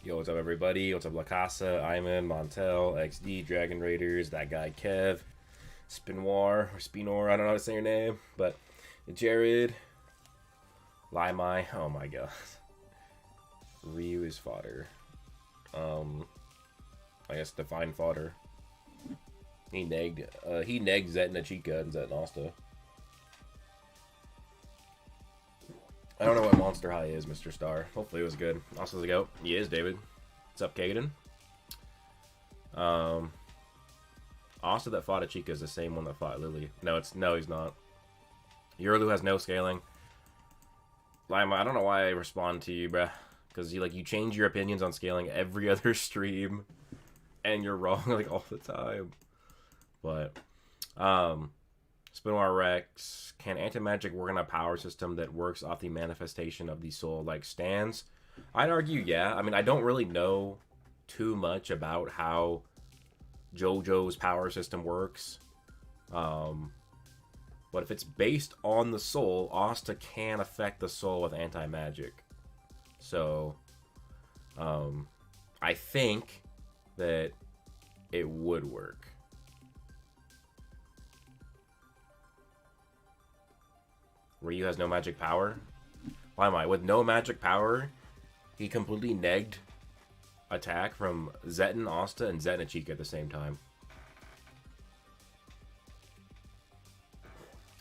Yo, what's up, everybody? What's up, La Casa, Iman, Montel, XD, Dragon Raiders, that guy Kev, Spinoir, or Spinor, I don't know how to say your name, but Jared, Limai, oh my god. Ryu is fodder. I guess Divine fodder. He negged Zet and Chica and Zet and Asta. I don't know what Monster High is, Mr. Star. Hopefully it was good. Asta's a goat. He is, David. What's up, Caden? Asta that fought a Chica is the same one that fought Lily. No, he's not. Yurlu has no scaling. Lima, I don't know why I respond to you, bruh. Because you change your opinions on scaling every other stream. And you're wrong, all the time. But, Spinoir Rex, can anti-magic work on a power system that works off the manifestation of the soul like stands? I'd argue, yeah. I mean, I don't really know too much about how Gojo's power system works. But if it's based on the soul, Asta can affect the soul with anti-magic. So, I think that it would work. Ryu has no magic power? Why am I? With no magic power, he completely negged attack from Zetten, Asta, and Zetten Chica at the same time.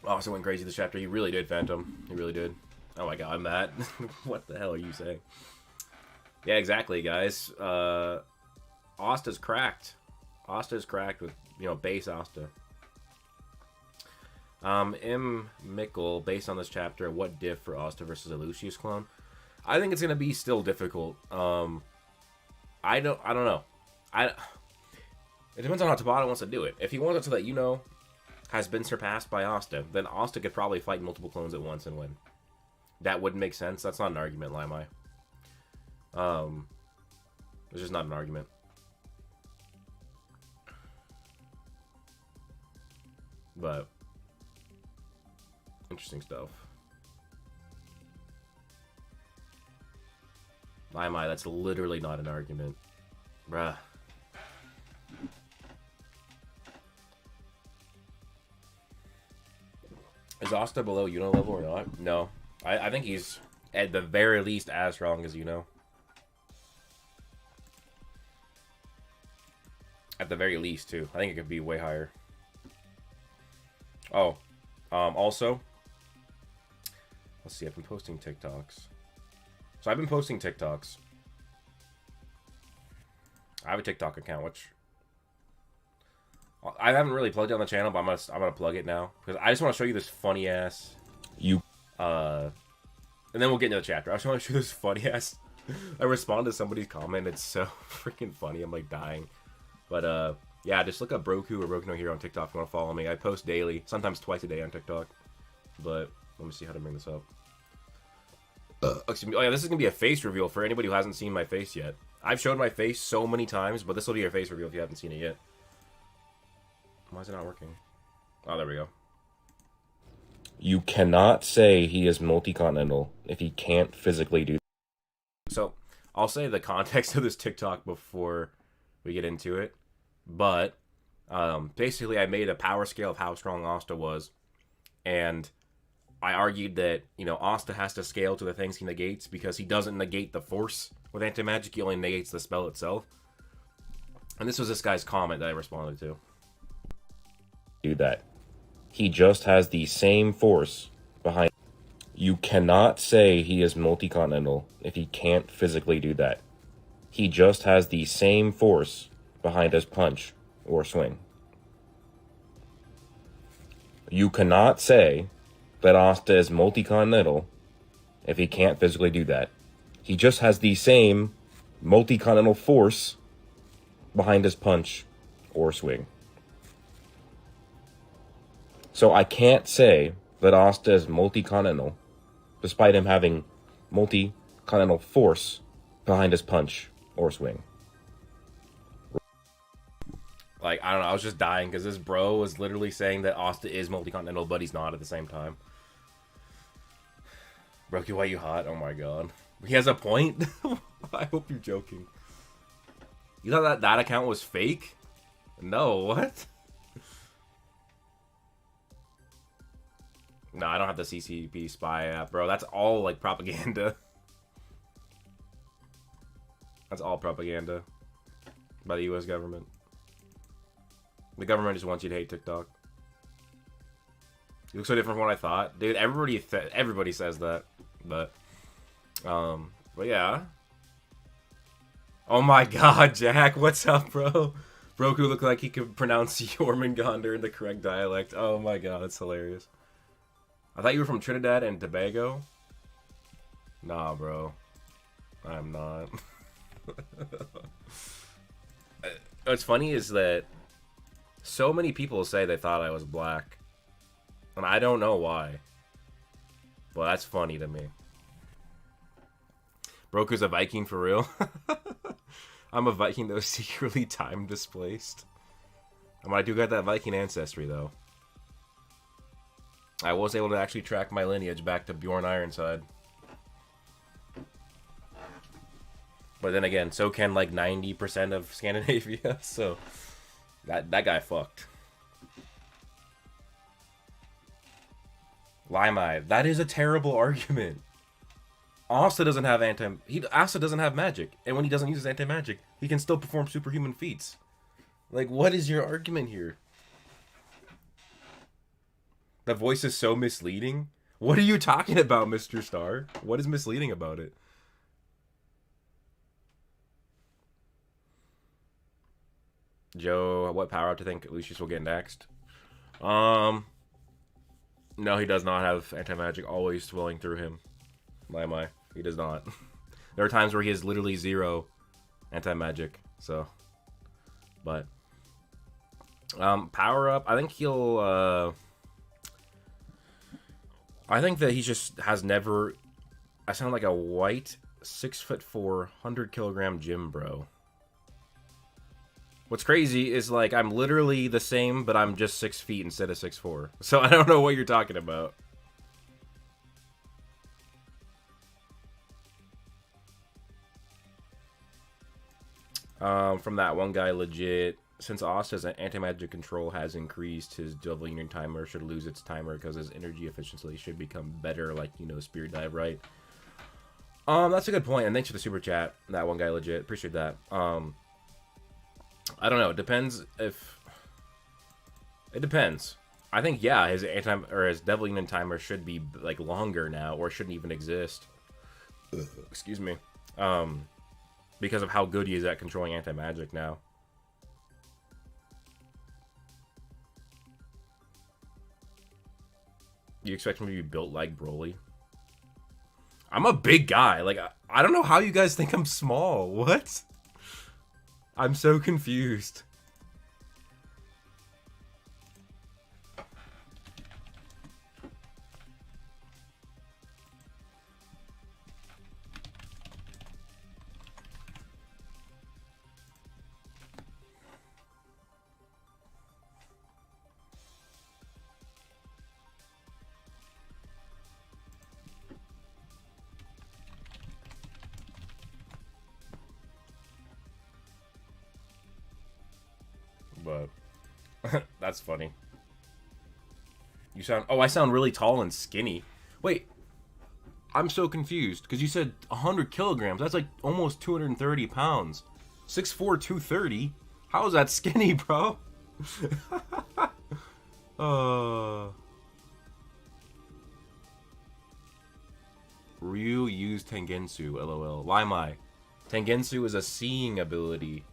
Asta went crazy this chapter. He really did, Phantom. He really did. Oh my god, Matt. What the hell are you saying? Yeah, exactly, guys. Asta's cracked. Asta's cracked with, base Asta. M. Mickle, based on this chapter, what diff for Asta versus a Lucius clone? I think it's gonna be still difficult. I don't know. It depends on how Tabata wants to do it. If he wants it so that has been surpassed by Asta, then Asta could probably fight multiple clones at once and win. That wouldn't make sense. That's not an argument, Limai. It's just not an argument. But interesting stuff. Limai, that's literally not an argument. Bruh. Is Asta below Yuno level or not? No. I think he's at the very least as strong as Yuno. At the very least, too. I think it could be way higher. Oh. Also, let's see, I've been posting TikToks. So I've been posting TikToks. I have a TikTok account, which I haven't really plugged it on the channel, but I'm gonna plug it now because I just want to show you this funny ass. And then we'll get into the chapter. I just want to show you this funny ass. I respond to somebody's comment. It's so freaking funny. I'm dying. But yeah, just look up Broku or Broku no Hero on TikTok if you want to follow me. I post daily, sometimes twice a day on TikTok. But let me see how to bring this up. Excuse me. Oh yeah, this is gonna be a face reveal for anybody who hasn't seen my face yet. I've showed my face so many times, but this will be your face reveal if you haven't seen it yet. Why is it not working? Oh, there we go. You cannot say he is multi-continental if he can't physically do. So, I'll say the context of this TikTok before we get into it. But, basically I made a power scale of how strong Asta was. And I argued that, Asta has to scale to the things he negates because he doesn't negate the force with anti-magic. He only negates the spell itself. And this was this guy's comment that I responded to. Do that. He just has the same force behind. You cannot say he is multi-continental if he can't physically do that. He just has the same force behind his punch or swing. You cannot say that Asta is multi-continental if he can't physically do that. He just has the same multi-continental force behind his punch or swing. So I can't say that Asta is multi-continental, despite him having multi-continental force behind his punch or swing. I don't know, I was just dying because this bro was literally saying that Asta is multi-continental, but he's not at the same time. Broku, why you hot? Oh my god. He has a point? I hope you're joking. You thought that account was fake? No, what? No, I don't have the CCP spy app, bro. That's all, like, propaganda. That's all propaganda by the U.S. government. The government just wants you to hate TikTok. You look so different from what I thought. Dude, everybody says that. But yeah. Oh my god, Jack, what's up, bro? Broku looked like he could pronounce Jormungandr in the correct dialect. Oh my god, that's hilarious. I thought you were from Trinidad and Tobago. Nah, bro. I'm not. What's funny is that so many people say they thought I was black. And I don't know why. But that's funny to me. Broku's a Viking for real. I'm a Viking that was secretly time displaced. I mean, I do got that Viking ancestry, though. I was able to actually track my lineage back to Bjorn Ironside. But then again, so can like 90% of Scandinavia, so that guy fucked. Limeye, that is a terrible argument. Asta doesn't have Asta doesn't have magic, and when he doesn't use his anti-magic, he can still perform superhuman feats. Like, what is your argument here? The voice is so misleading. What are you talking about, Mr. Star? What is misleading about it? Joe, what power up to think Lucius will get next? No, he does not have anti-magic always swelling through him. My, he does not. There are times where he has literally 0 anti-magic, so. But power up, I think he'll I think that he just has never. I sound like a white 6'4", 100-kilogram gym bro. What's crazy is, like, I'm literally the same, but I'm just 6 feet instead of 6'4". So I don't know what you're talking about. From that one guy, legit. Since Asta's anti-magic control has increased, his Devil Union timer should lose its timer because his energy efficiency should become better, like, you know, Spirit Dive, right? That's a good point, and thanks for the super chat. That one guy, legit. Appreciate that. I don't know. It depends if... It depends. I think, yeah, his his Devil Union timer should be, like, longer now, or shouldn't even exist. Excuse me. Because of how good he is at controlling anti-magic now. You expect me to be built like Broly? I'm a big guy. Like, I don't know how you guys think I'm small. What? I'm so confused. But that's funny. You sound... Oh, I sound really tall and skinny. Wait. I'm so confused. Because you said 100 kilograms. That's like almost 230 pounds. 6'4", 230? How is that skinny, bro? Ryu used Tengensu, lol. Limeye. Tengensu is a seeing ability.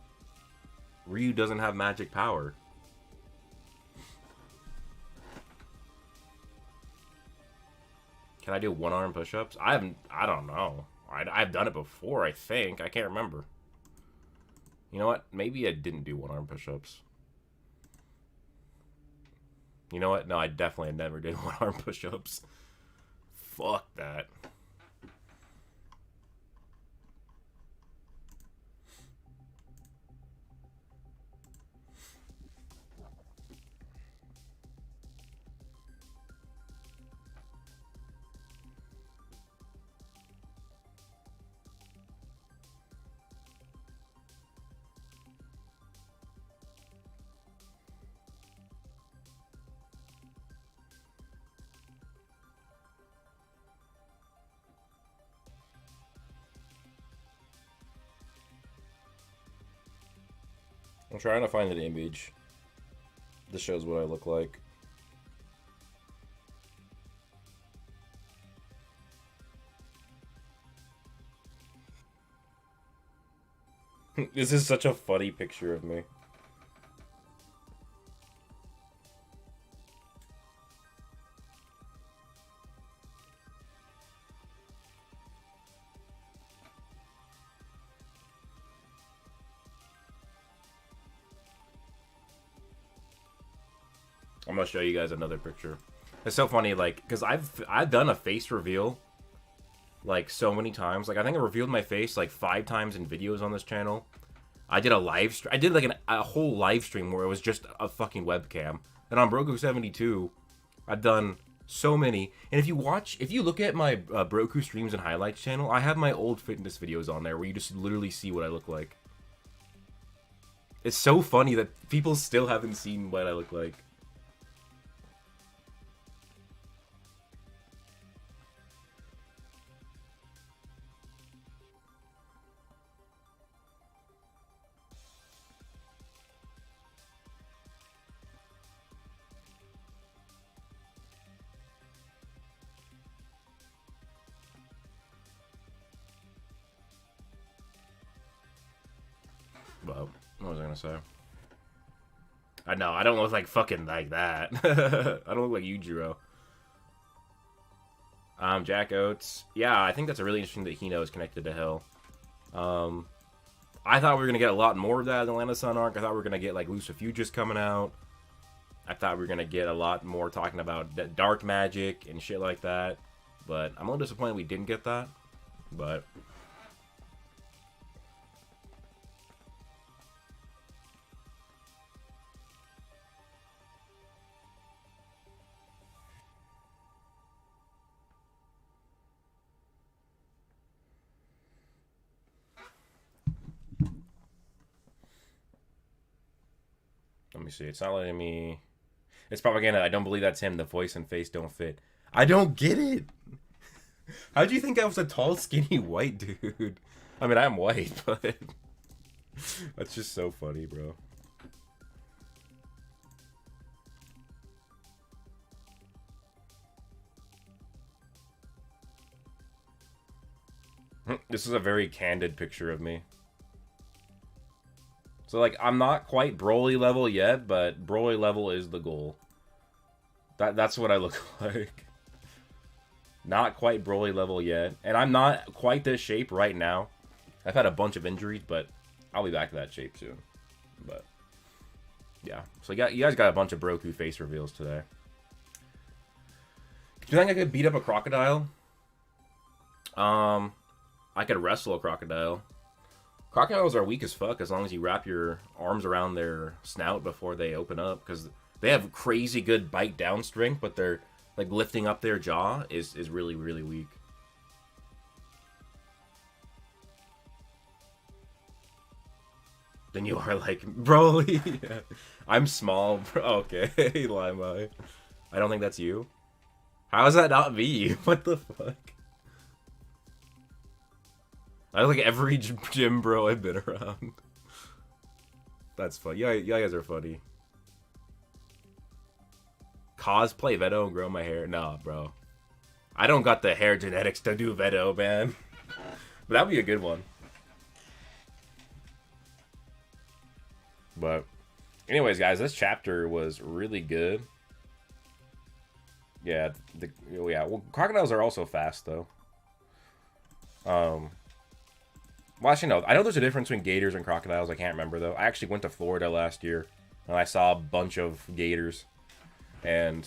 Ryu doesn't have magic power. Can I do one-arm push-ups? I don't know. I've done it before, I think. I can't remember. You know what? Maybe I didn't do one-arm push-ups. You know what? No, I definitely never did one-arm push-ups. Fuck that. I'm trying to find an image. This shows what I look like. This is such a funny picture of me. I'm gonna show you guys another picture. It's so funny, like, because I've done a face reveal like so many times. Like, I think I revealed my face like 5 times in videos on this channel. I did a live stream. I did like a whole live stream where it was just a fucking webcam. And on Broku 72, I've done so many. And if you look at my Broku streams and highlights channel, I have my old fitness videos on there where you just literally see what I look like. It's so funny that people still haven't seen what I look like. Well, what was I gonna say? I know, I don't look like fucking like that. I don't look like Yujiro. Jack Oates. Yeah, I think that's a really interesting that Hino is connected to Hell. I thought we were gonna get a lot more of that in the Land of Sun arc. I thought we were gonna get like Lucifuges coming out. I thought we were gonna get a lot more talking about dark magic and shit like that. But I'm a little disappointed we didn't get that. But let me see. It's not letting me. It's propaganda. I don't believe that's him. The voice and face don't fit. I don't get it. How'd you think I was a tall, skinny, white dude? I mean, I'm white, but that's just so funny, bro. This is a very candid picture of me. So, like, I'm not quite Broly level yet, but Broly level is the goal. That's what I look like. Not quite Broly level yet. And I'm not quite this shape right now. I've had a bunch of injuries, but I'll be back to that shape soon. But, yeah. So, you guys got a bunch of Broku face reveals today. Do you think I could beat up a crocodile? I could wrestle a crocodile. Crocodiles are weak as fuck as long as you wrap your arms around their snout before they open up, because they have crazy good bite down strength, but they're like lifting up their jaw is really, really weak. Then you are like, Broly. Yeah. I'm small, bro. Okay, Lima. I don't think that's you. How is that not me? What the fuck? I look like every gym bro I've been around. That's funny. Yeah, you guys are funny. Cosplay Veto and grow my hair? Nah, bro. I don't got the hair genetics to do Veto, man. But that'd be a good one. But anyways, guys, this chapter was really good. Yeah, well, crocodiles are also fast, though. Well, actually, no. I know there's a difference between gators and crocodiles. I can't remember, though. I actually went to Florida last year, and I saw a bunch of gators. And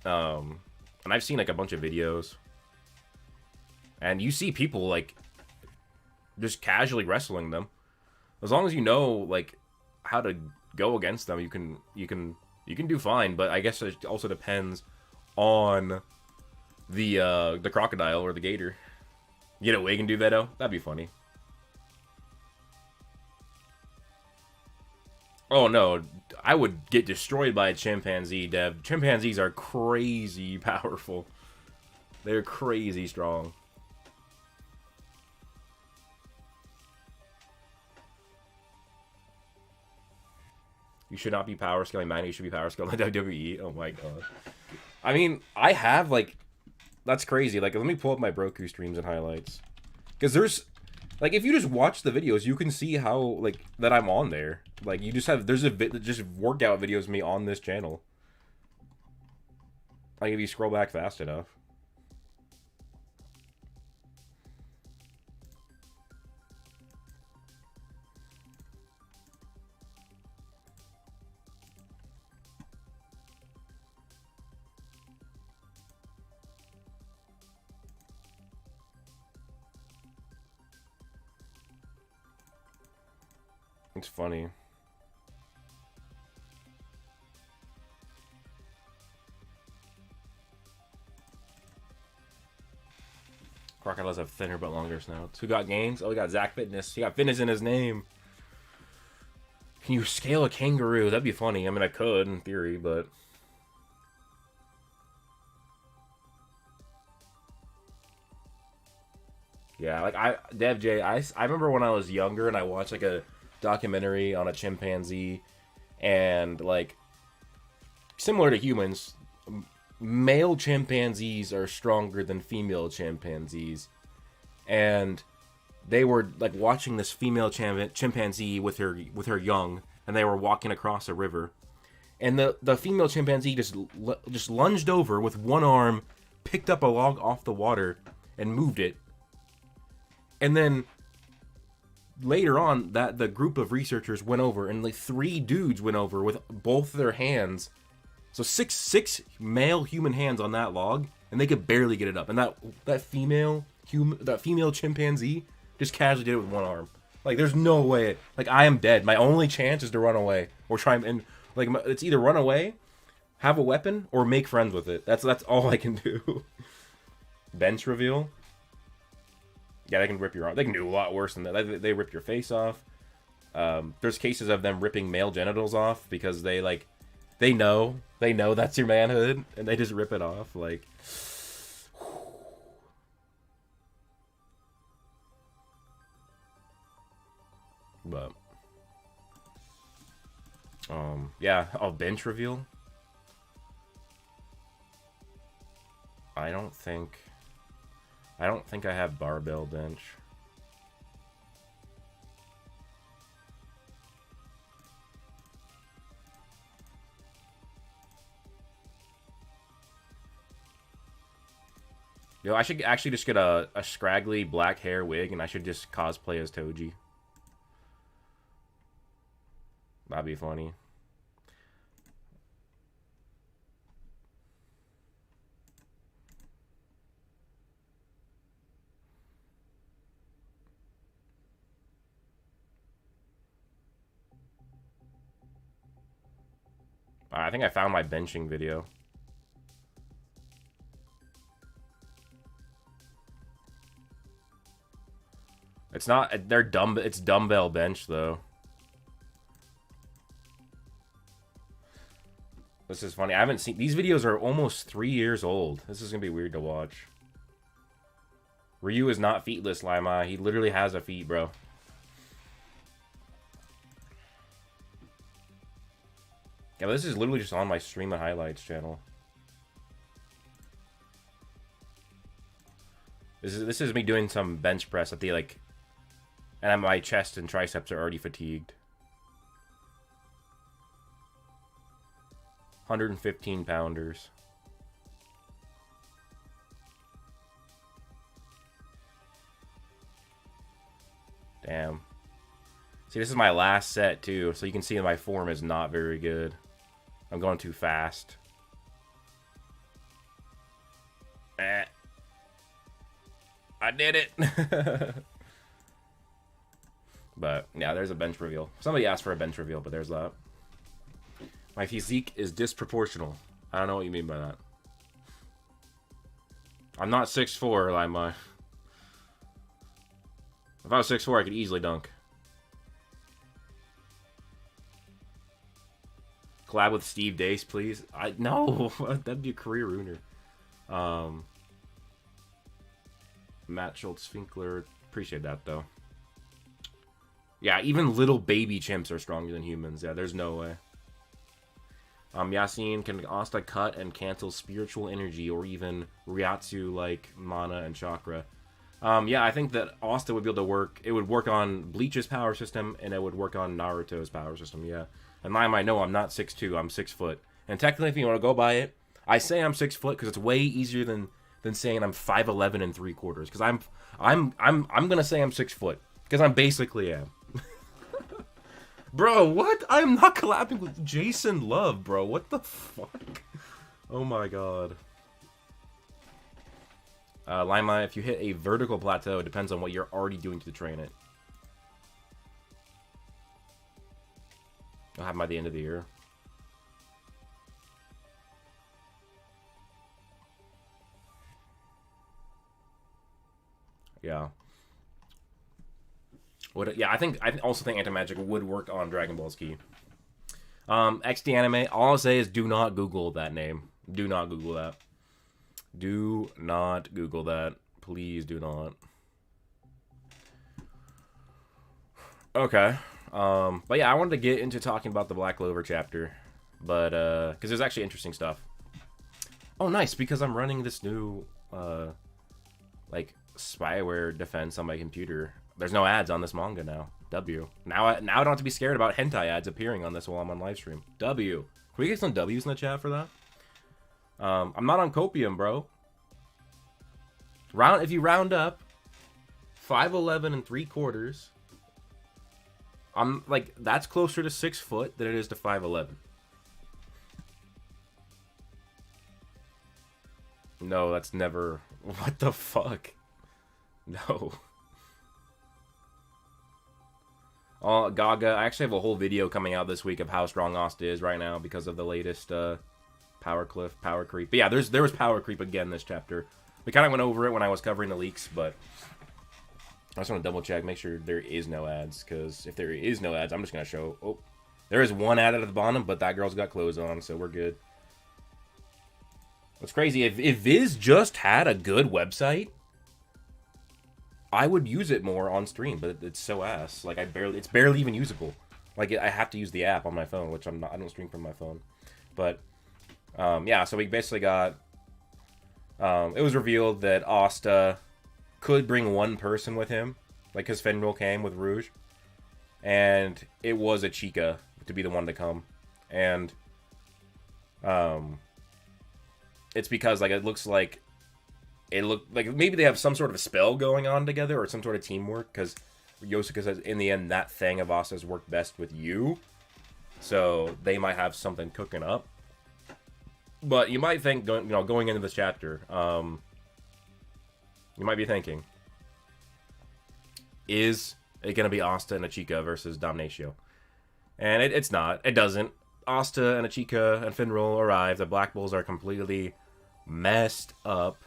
I've seen, like, a bunch of videos. And you see people, like, just casually wrestling them. As long as you know, like, how to go against them, you can do fine. But I guess it also depends on the crocodile or the gator. Get a wig and do Veto? That'd be funny. Oh no, I would get destroyed by a chimpanzee, Dev. Chimpanzees are crazy powerful. They're crazy strong. You should not be power scaling Manga. You should be power scaling WWE. Oh my god. I mean, I have, like... That's crazy. Like, let me pull up my Broku streams and highlights. Because there's... Like, if you just watch the videos, you can see how, like, that I'm on there. Like, you just have... There's just workout videos of me on this channel. Like, if you scroll back fast enough. It's funny. Crocodiles have thinner but longer snouts. Who got gains? Oh, we got Zach Fitness. He got fitness in his name. Can you scale a kangaroo? That'd be funny. I mean, I could in theory, but... Yeah, like, Dev J, I remember when I was younger and I watched, like, a documentary on a chimpanzee, and, like, similar to humans, male chimpanzees are stronger than female chimpanzees, and they were, like, watching this female chimpanzee with her young, and they were walking across a river, and the female chimpanzee just lunged over with one arm, picked up a log off the water, and moved it. And then later on, the group of researchers went over, and like 3 dudes went over with both their hands. So six male human hands on that log, and they could barely get it up. And that female chimpanzee just casually did it with one arm. Like, there's no way. Like, I am dead. My only chance is to run away or try and like, it's either run away, have a weapon, or make friends with it. That's all I can do. Bench reveal. Yeah, they can rip your arm. They can do a lot worse than that. They rip your face off. There's cases of them ripping male genitals off because they know that's your manhood, and they just rip it off. Like, but yeah. Oh, bench reveal. I don't think I have barbell bench. Yo, I should actually just get a scraggly black hair wig, and I should just cosplay as Toji. That'd be funny. I think I found my benching video. It's not, it's dumbbell bench though. This is funny. I haven't seen, these videos are almost 3 years old. This is gonna be weird to watch. Ryu is not feetless, Lima. He literally has a feet, bro. Yeah, but this is literally just on my stream and highlights channel. This is me doing some bench press at the, like, and my chest and triceps are already fatigued. 115 pounders. Damn. See, this is my last set too, so you can see my form is not very good. I'm going too fast. I did it. But yeah, there's a bench reveal. Somebody asked for a bench reveal, but there's that. My physique is disproportional. I don't know what you mean by that. I'm not 6'4", Lima. If I was 6'4", I could easily dunk. Collab with Steve Dace, please. No, that'd be a career ruiner. Matt Schultz Finkler, appreciate that though. Yeah, even little baby chimps are stronger than humans. Yeah, there's no way. Yasin, can Asta cut and cancel spiritual energy or even Ryatsu like mana and chakra? Yeah, I think that Asta would be able to work. It would work on Bleach's power system, and it would work on Naruto's power system, yeah. And I might know I'm not 6'2", I'm 6 foot. And technically, if you want to go by it, I say I'm 6 foot because it's way easier than saying I'm 5'11" and 3/4. Because I'm gonna say I'm 6 foot because I'm basically am. Bro, what? I'm not collabing with Jason Love, bro. What the fuck? Oh my god. Lima, if you hit a vertical plateau, it depends on what you're already doing to train it. I'll have by the end of the year. Yeah. Yeah, I also think anti-magic would work on Dragon Ball's Key. XD anime. All I'll say is do not Google that name. Do not Google that. Do not Google that. Please do not. Okay. But yeah, I wanted to get into talking about the Black Clover chapter, but because there's actually interesting stuff. Oh, nice, because I'm running this new like spyware defense on my computer. There's no ads on this manga now. W. Now I don't have to be scared about hentai ads appearing on this while I'm on live stream. W. Can we get some W's in the chat for that? I'm not on copium, bro. If you round up 5'11" and 3/4, I'm like, that's closer to 6 foot than it is to 5'11". No, that's never. What the fuck? No. Oh, Gaga. I actually have a whole video coming out this week of how strong Asta is right now because of the latest power creep. But yeah, there was power creep again this chapter. We kind of went over it when I was covering the leaks, but I just want to double check, make sure there is no ads, because if there is no ads, I'm just going to show... Oh, there is one ad at the bottom, but that girl's got clothes on, so we're good. What's crazy, if Viz just had a good website, I would use it more on stream, but it's so ass. Like, it's barely even usable. Like, I have to use the app on my phone, which I don't stream from my phone. But, yeah, so we basically got... it was revealed that Asta could bring one person with him, like his Fenrir came with Rouge, and it was a Chica to be the one to come, and it's because like it looked like maybe they have some sort of a spell going on together or some sort of teamwork, because Yosuke says in the end that thing of Asta's worked best with you, so they might have something cooking up. But you might think, going into this chapter, you might be thinking, is it going to be Asta and Achika versus Damnatio? And it's not. It doesn't. Asta and Achika and Finral arrive. The Black Bulls are completely messed up.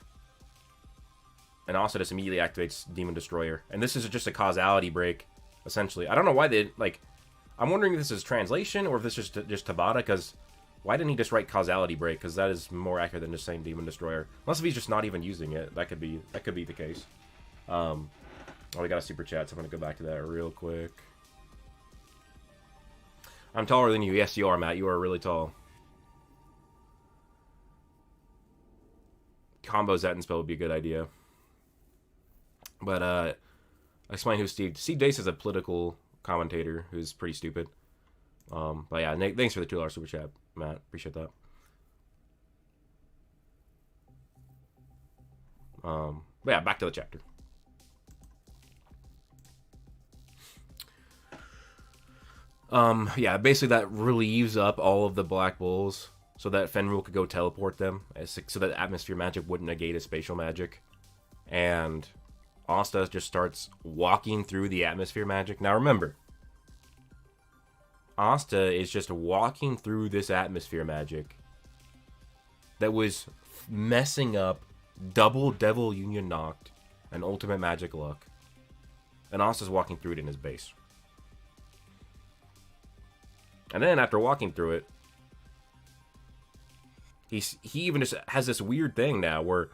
And Asta just immediately activates Demon Destroyer. And this is just a causality break, essentially. I don't know why they, like... I'm wondering if this is translation or if this is just Tabata, because... Why didn't he just write Causality Break? Because that is more accurate than just saying Demon Destroyer. Unless if he's just not even using it. That could be the case. Oh, we got a super chat, so I'm going to go back to that real quick. I'm taller than you. Yes, you are, Matt. You are really tall. Combo Zet and spell would be a good idea. But, explain who Steve... Steve Dace is a political commentator who's pretty stupid. But yeah, thanks for the $2 super chat, Matt. Appreciate that. But yeah, back to the chapter. Yeah, basically that relieves up all of the Black Bulls so that Fenrir could go teleport them, so that atmosphere magic wouldn't negate his spatial magic. And Asta just starts walking through the atmosphere magic. Now remember, Asta is just walking through this atmosphere magic that was messing up Double Devil Union Knocked and Ultimate Magic Luck. And Asta's walking through it in his base. And then after walking through it, he even just has this weird thing now where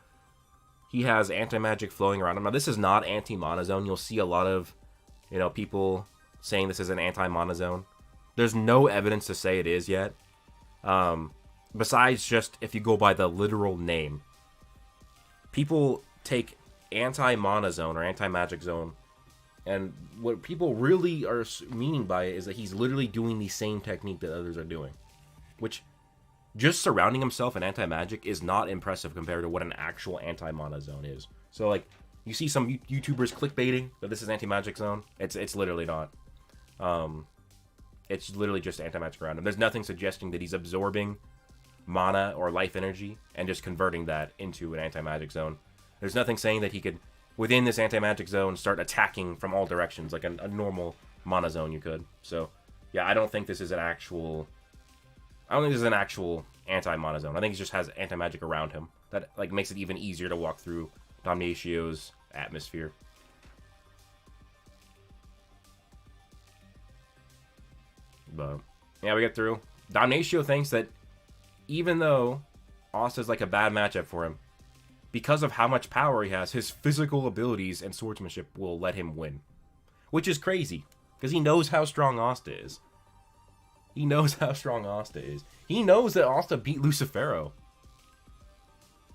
he has anti-magic flowing around him. Now this is not anti-mana zone. You'll see a lot of, people saying this is an anti-mana zone. There's no evidence to say it is yet. Besides just if you go by the literal name. People take anti-mana zone or anti-magic zone, and what people really are meaning by it is that he's literally doing the same technique that others are doing. Which, just surrounding himself in anti-magic is not impressive compared to what an actual anti-mana zone is. So, like, you see some YouTubers clickbaiting that this is anti-magic zone. It's literally not. It's literally just anti-magic around him. There's nothing suggesting that he's absorbing mana or life energy and just converting that into an anti-magic zone. There's nothing saying that he could, within this anti-magic zone, start attacking from all directions like a normal mana zone you could. So, yeah, I don't think this is an actual... I don't think this is an actual anti-mana zone. I think he just has anti-magic around him. That, like, makes it even easier to walk through Damnatio's atmosphere. But, yeah, we get through. Damnatio thinks that even though Asta's like a bad matchup for him, because of how much power he has, his physical abilities and swordsmanship will let him win. Which is crazy, because he knows how strong Asta is. He knows how strong Asta is. He knows that Asta beat Lucifero.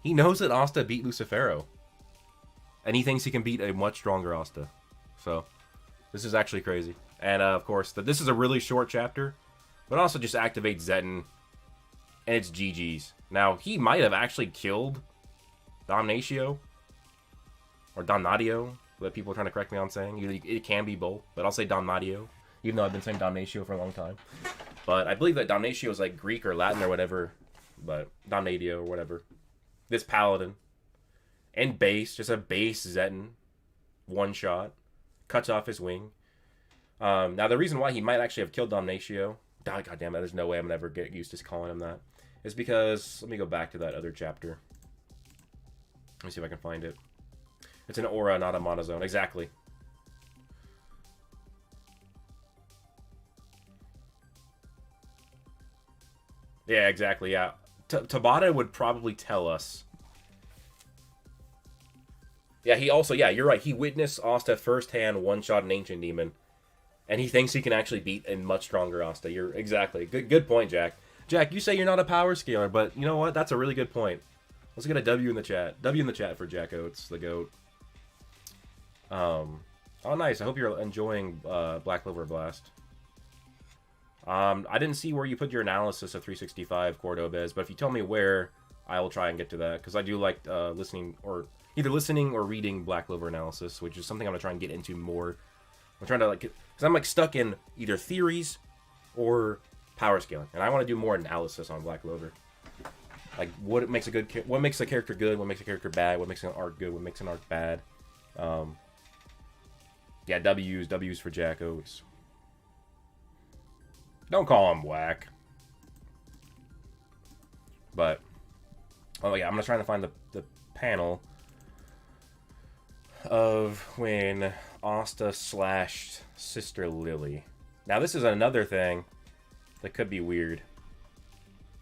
He knows that Asta beat Lucifero. And he thinks he can beat a much stronger Asta. So, this is actually crazy. And, of course, this is a really short chapter, but also just activates Zetting, and it's GG's. Now, he might have actually killed Damnatio, or Damnatio, that people are trying to correct me on saying. It can be both, but I'll say Damnatio, even though I've been saying Damnatio for a long time. But I believe that Damnatio is like Greek or Latin or whatever, but Damnatio or whatever. This Paladin, and base, just a base Zetting, one shot, cuts off his wing. Now, the reason why he might actually have killed Damnatio, God damn it, there's no way I'm going to ever get used to calling him that, is because, let me go back to that other chapter. Let me see if I can find it. It's an aura, not a mana zone. Exactly. Yeah, exactly, yeah. Tabata would probably tell us. Yeah, you're right. He witnessed Asta firsthand one-shot an Ancient Demon. And he thinks he can actually beat a much stronger Asta. You're exactly. Good point, Jack. Jack, you say you're not a power scaler, but you know what? That's a really good point. Let's get a W in the chat. W in the chat for Jack Oates, the GOAT. Oh, nice. I hope you're enjoying Black Clover Blast. I didn't see where you put your analysis of 365 Cordobez, but if you tell me where, I will try and get to that. Because I do like listening or reading Black Clover analysis, which is something I'm going to try and get into more. I'm trying to, like, because I'm, like, stuck in either theories or power scaling. And I want to do more analysis on Black Clover. Like, what makes a character good, what makes a character bad, what makes an arc good, what makes an arc bad. Yeah, W's for Jack Oates. Don't call him whack. But, oh yeah, I'm going to try to find the panel of when Asta slashed Sister Lily. Now, this is another thing that could be weird.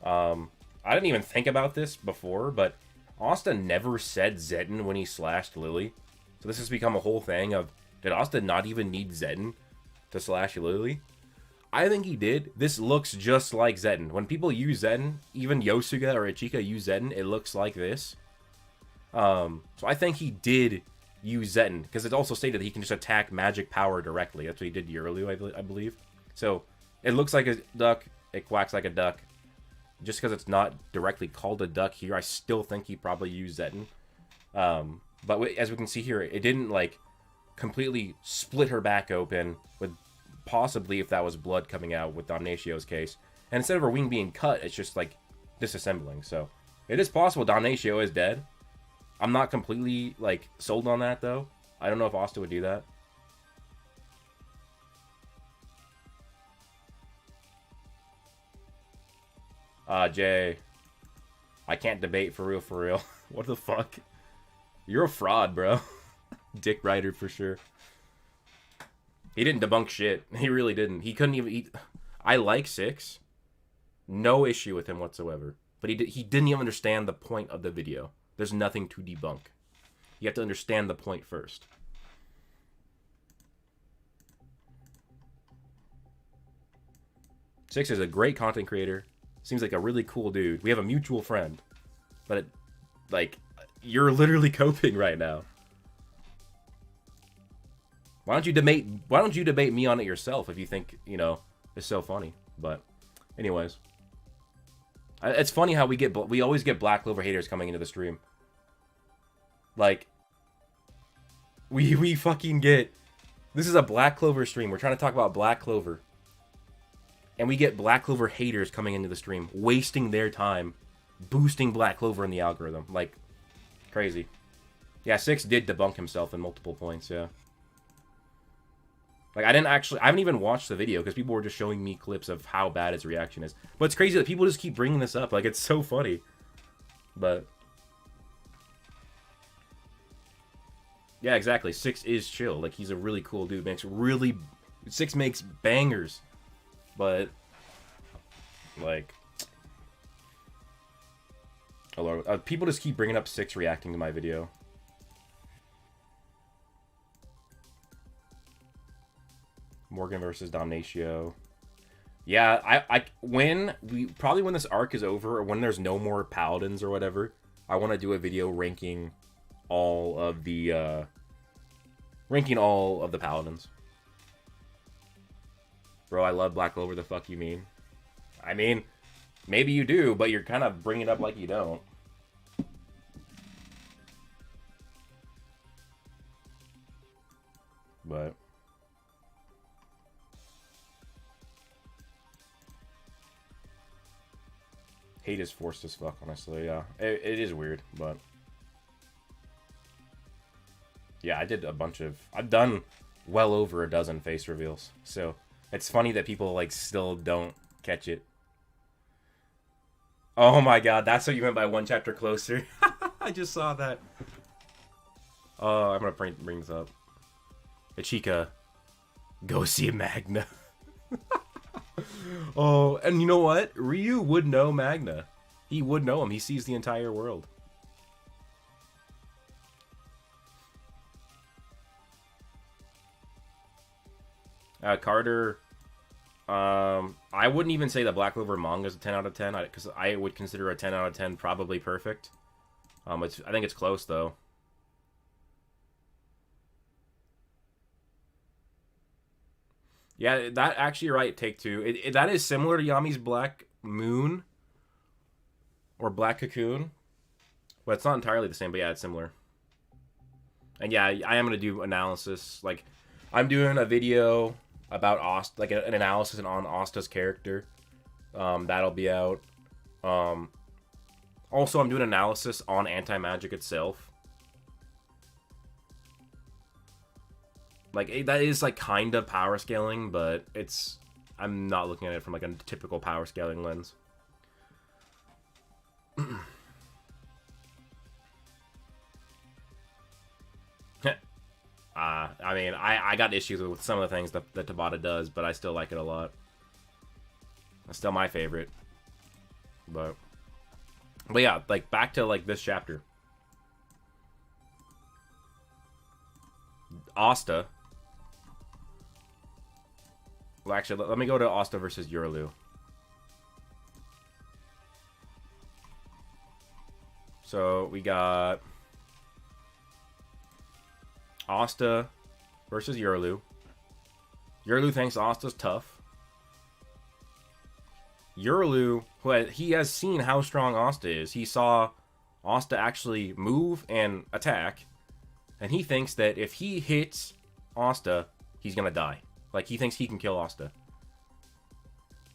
I didn't even think about this before, but Asta never said Zetting when he slashed Lily. So this has become a whole thing of, did Asta not even need Zetting to slash Lily? I think he did. This looks just like Zetting. When people use Zetting, even Yosuga or Ichika use Zetting, it looks like this. So I think he did use Zetting, because it's also stated that he can just attack magic power directly. That's what he did to Yorlu, I believe. So it looks like a duck, it quacks like a duck. Just because it's not directly called a duck here, I still think he probably used Zetting. But as we can see here, it didn't, like, completely split her back open, with possibly, if that was blood coming out with Damnatio's case. And instead of her wing being cut, it's just, like, disassembling. So it is possible Damnatio is dead. I'm not completely, like, sold on that, though. I don't know if Asta would do that. Jay. I can't debate for real. What the fuck? You're a fraud, bro. Dick Rider for sure. He didn't debunk shit. He really didn't. He couldn't even... I like 6. No issue with him whatsoever. But he didn't even understand the point of the video. There's nothing to debunk. You have to understand the point first. Six is a great content creator. Seems like a really cool dude. We have a mutual friend. But, like, you're literally coping right now. Why don't you debate me on it yourself if you think, you know, it's so funny. But, anyways. It's funny how we always get Black Clover haters coming into the stream. Like, we fucking get... This is a Black Clover stream. We're trying to talk about Black Clover. And we get Black Clover haters coming into the stream, wasting their time, boosting Black Clover in the algorithm. Like, crazy. Yeah, 6 did debunk himself in multiple points, yeah. Like, I haven't even watched the video, because people were just showing me clips of how bad his reaction is. But it's crazy that people just keep bringing this up. Like, it's so funny. But... yeah, exactly. 6 is chill. Like, he's a really cool dude. 6 makes bangers. But... like... oh, Lord. People just keep bringing up 6 reacting to my video. Morgan versus Damnatio. Yeah, when this arc is over, or when there's no more paladins or whatever, I want to do a video ranking all of the paladins. Bro, I love Black Clover. The fuck you mean? I mean, maybe you do, but you're kind of bringing it up like you don't. But hate is forced as fuck, honestly, yeah. It is weird, but... yeah, I've done well over a dozen face reveals, so it's funny that people, like, still don't catch it. Oh my god, that's what you meant by one chapter closer. I just saw that. Oh, I'm gonna bring this up. Ichika, go see Magna. Oh, and you know what? Ryu would know Magna. He would know him. He sees the entire world. Carter, I wouldn't even say that Black Clover manga is a 10 out of 10, because I would consider a 10 out of 10 probably perfect. I think it's close, though. Yeah, that actually, you're right, Take Two. That is similar to Yami's Black Moon, or Black Cocoon, but it's not entirely the same, but yeah, it's similar. And yeah, I am going to do analysis. Like, I'm doing a video about Asta, like an analysis on Asta's character. That'll be out. Also, I'm doing analysis on anti-magic itself. Like, that is, like, kind of power scaling, but I'm not looking at it from, like, a typical power scaling lens. I mean, I got issues with some of the things that Tabata does, but I still like it a lot. It's still my favorite. But yeah, like, back to, like, this chapter. Asta. Well, actually, let me go to Asta versus Yurlu. So, we got Asta versus Yurlu. Yurlu thinks Asta's tough. Yurlu, he has seen how strong Asta is. He saw Asta actually move and attack. And he thinks that if he hits Asta, he's gonna die. Like, he thinks he can kill Asta.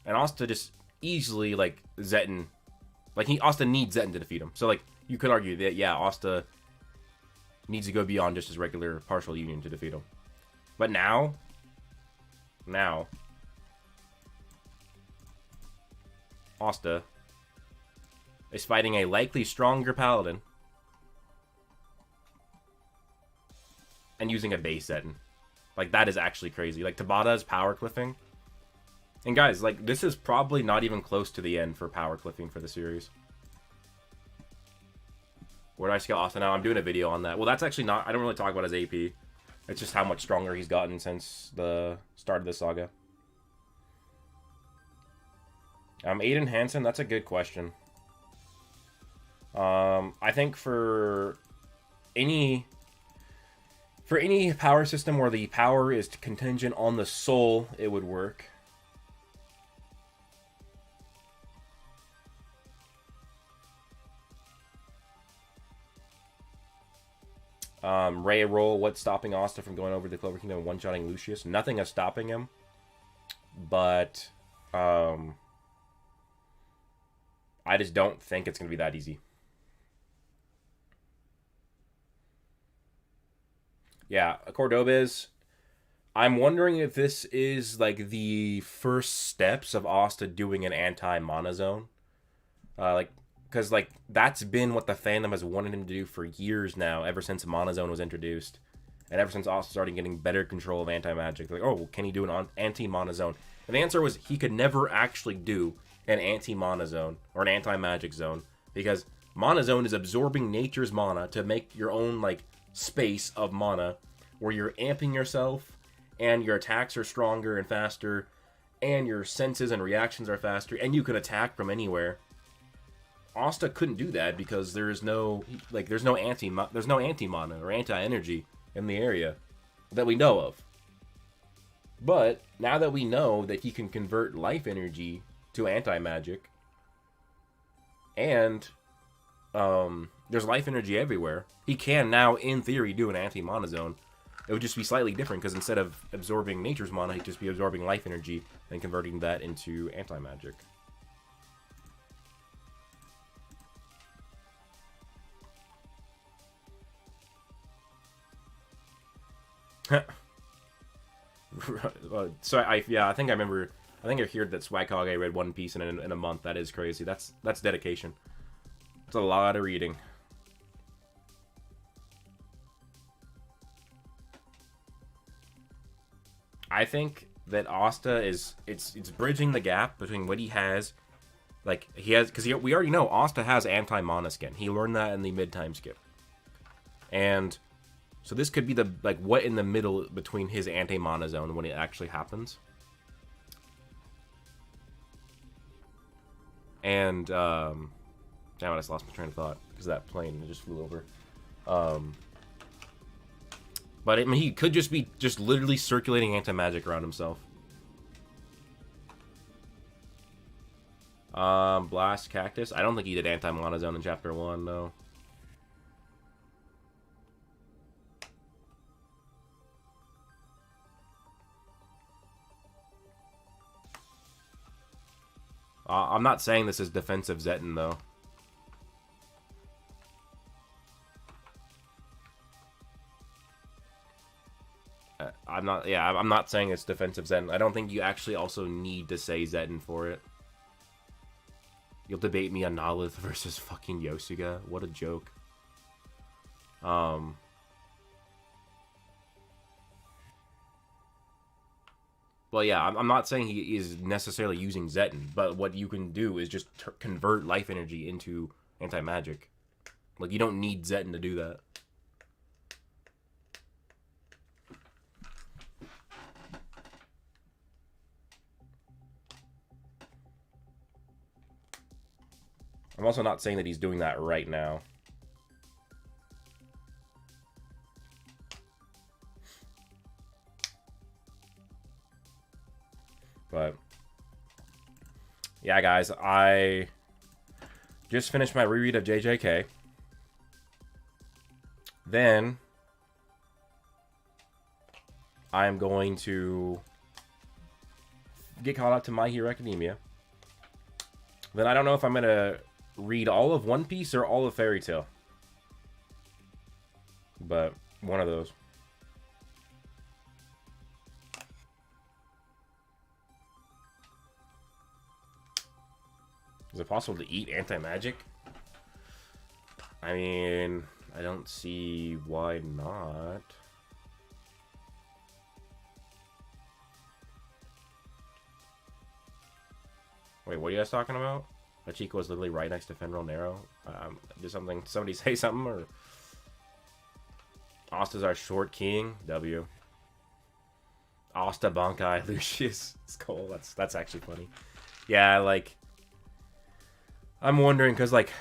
And Asta just easily, like, zetting. Like, Asta needs zetting to defeat him. So, like, you could argue that, yeah, Asta needs to go beyond just his regular partial union to defeat him. But now, Asta is fighting a likely stronger paladin and using a base zetting. Like, that is actually crazy. Like, Tabata's power cliffing. And guys, like, this is probably not even close to the end for power cliffing for the series. Where do I scale Asta now? I'm doing a video on that. Well, that's actually not... I don't really talk about his AP. It's just how much stronger he's gotten since the start of the saga. Aiden Hansen, that's a good question. I think for any power system where the power is contingent on the soul, it would work. Ray roll. What's stopping Asta from going over to the Clover Kingdom and one-shotting Lucius? Nothing is stopping him, but I just don't think it's gonna be that easy. Yeah, Cordobez. I'm wondering if this is like the first steps of Asta doing an anti-mana zone. Because like that's been what the fandom has wanted him to do for years now, ever since Mana Zone was introduced, and ever since Asta started getting better control of anti-magic. Like, oh, well, can he do an anti-Mana Zone? And the answer was he could never actually do an anti-Mana Zone or an anti-magic zone because Mana Zone is absorbing nature's mana to make your own like space of mana where you're amping yourself and your attacks are stronger and faster and your senses and reactions are faster and you can attack from anywhere. Asta couldn't do that because there's no anti-mana or anti-energy in the area that we know of. But now that we know that he can convert life energy to anti-magic, and there's life energy everywhere, he can now, in theory, do an anti-mana zone. It would just be slightly different because instead of absorbing nature's mana, he'd just be absorbing life energy and converting that into anti-magic. So I think I remember. I think I heard that Swag Kage read One Piece in a month. That is crazy. That's dedication. It's a lot of reading. I think that Asta is it's bridging the gap between what he has, like he has, because we already know Asta has anti-mana skin. He learned that in the mid-time skip, and so this could be the like what in the middle between his anti-mana zone when it actually happens. And damn it, I just lost my train of thought because that plane just flew over. But I mean, he could just be literally circulating anti-magic around himself. Blast Cactus. I don't think he did anti-mana zone in chapter 1, no. I'm not saying this is defensive zetting, though. I'm not saying it's defensive zetting. I don't think you actually also need to say zetting for it. You'll debate me on Nalith versus fucking Yosuga. What a joke. Well, yeah, I'm not saying he is necessarily using zetting, but what you can do is just convert life energy into anti-magic. Like, you don't need zetting to do that. I'm also not saying that he's doing that right now. But yeah, guys, I just finished my reread of JJK. Then I'm going to get caught up to My Hero Academia. Then I don't know if I'm going to read all of One Piece or all of Fairy Tail. But one of those. Is it possible to eat anti-magic? I mean, I don't see why not. Wait, what are you guys talking about? Hachiko was literally right next to Fenrir Nero. Did somebody say something? Or Asta's our short king. W. Asta Bankai Lucius Skull. That's actually funny. Yeah, like I'm wondering, because, like,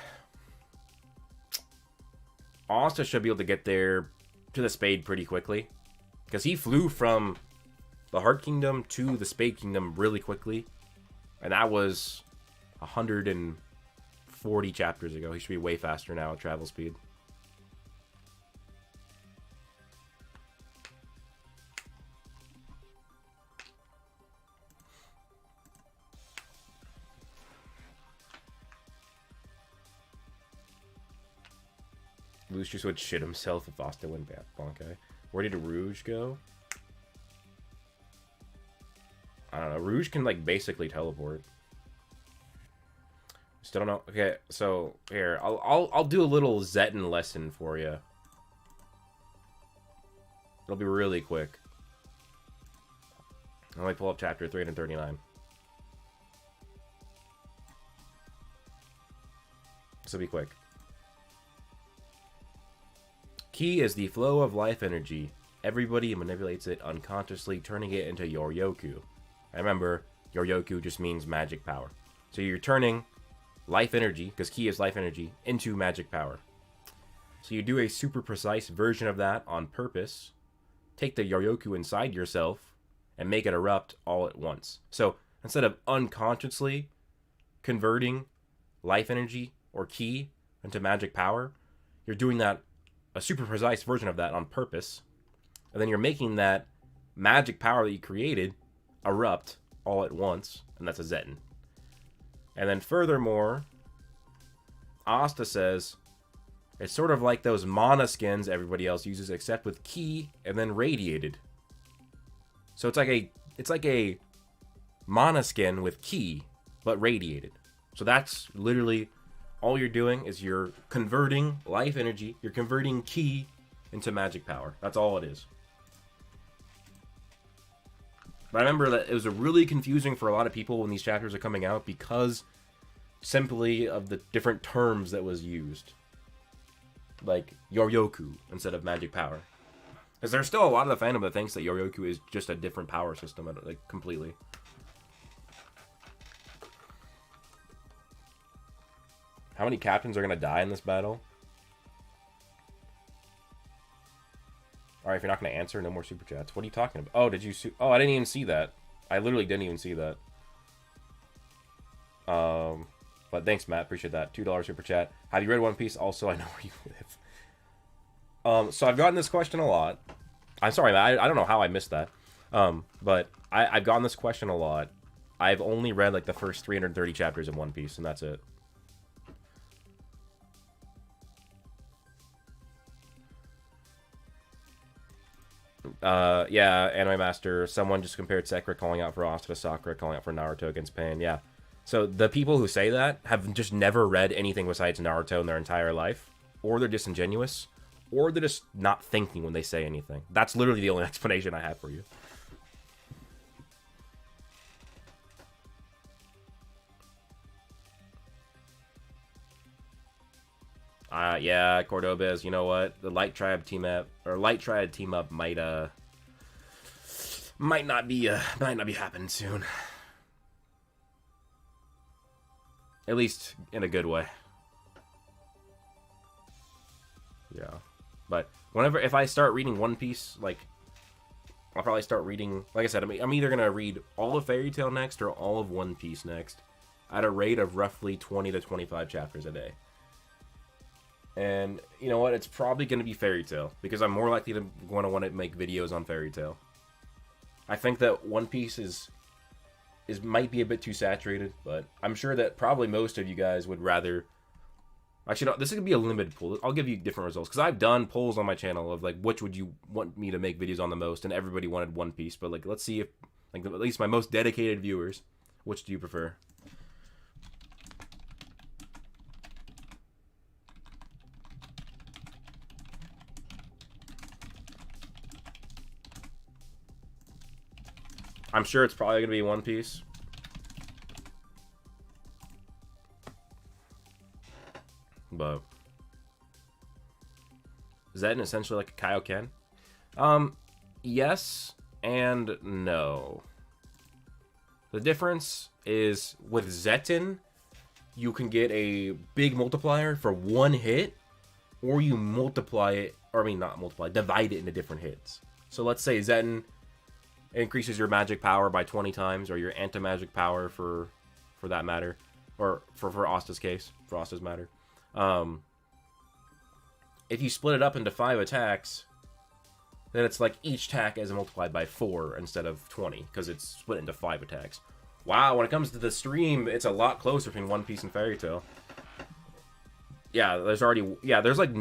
Asta should be able to get there to the Spade pretty quickly. Because he flew from the Heart Kingdom to the Spade Kingdom really quickly. And that was 140 chapters ago. He should be way faster now at travel speed. Lucius would shit himself if Asta went back. Okay. Where did Rouge go? I don't know. Rouge can, like, basically teleport. Still don't know. Okay, so here I'll do a little zetting lesson for you. It'll be really quick. Let me pull up chapter 339. This will be quick. Ki is the flow of life energy. Everybody manipulates it unconsciously, turning it into Yoryoku. Remember, Yoryoku just means magic power. So you're turning life energy, because Ki is life energy, into magic power. So you do a super precise version of that on purpose, take the Yoryoku inside yourself, and make it erupt all at once. So instead of unconsciously converting life energy or Ki into magic power, you're doing that, a super precise version of that on purpose, and then you're making that magic power that you created erupt all at once, and that's a zetting. And then furthermore, Asta says it's sort of like those mana skins everybody else uses, except with Ki and then radiated. So it's like a mana skin with Ki, but radiated. So that's literally all you're doing, is you're converting life energy, you're converting Ki into magic power. That's all it is. But I remember that it was really confusing for a lot of people when these chapters are coming out, because simply of the different terms that was used. Like Yoryoku instead of magic power. Because there's still a lot of the fandom that thinks that Yoryoku is just a different power system, like, completely. How many captains are going to die in this battle? Alright, if you're not going to answer, no more super chats. What are you talking about? Oh, did you... Oh, I didn't even see that. I literally didn't even see that. But thanks, Matt. Appreciate that. $2 super chat. Have you read One Piece? Also, I know where you live. So I've gotten this question a lot. I'm sorry, Matt. I don't know how I missed that. But I've gotten this question a lot. I've only read, like, the first 330 chapters of One Piece, and that's it. Yeah, Anime Master, someone just compared Sakura calling out for Asta to Sakura calling out for Naruto against Pain. Yeah. So the people who say that have just never read anything besides Naruto in their entire life. Or they're disingenuous. Or they're just not thinking when they say anything. That's literally the only explanation I have for you. Yeah, Cordobez, you know what? The Light Triad team up, or Light Triad team up might not be happening soon. At least in a good way. Yeah. But if I start reading One Piece, like, I'll probably start reading, like I said, I'm either going to read all of Fairy Tail next or all of One Piece next at a rate of roughly 20 to 25 chapters a day. And you know what? It's probably going to be Fairy Tail, because I'm more likely to want to make videos on Fairy Tail. I think that One Piece is might be a bit too saturated, but I'm sure that probably most of you guys would rather... Actually, no, this is going to be a limited poll. I'll give you different results, because I've done polls on my channel of, like, which would you want me to make videos on the most, and everybody wanted One Piece. But, like, let's see if, like, at least my most dedicated viewers, which do you prefer? I'm sure it's probably going to be One Piece. But is that essentially like a Kaioken? Yes and no. The difference is with Zetten, you can get a big multiplier for one hit, or you multiply it, or I mean not multiply, divide it into different hits. So let's say zetting increases your magic power by 20 times, or your anti-magic power for that matter, or for Asta's case, for Asta's matter. If you split it up into 5 attacks, then it's like each attack is multiplied by 4 instead of 20, because it's split into 5 attacks. Wow, when it comes to the stream, it's a lot closer between One Piece and Fairy Tail. Yeah, there's like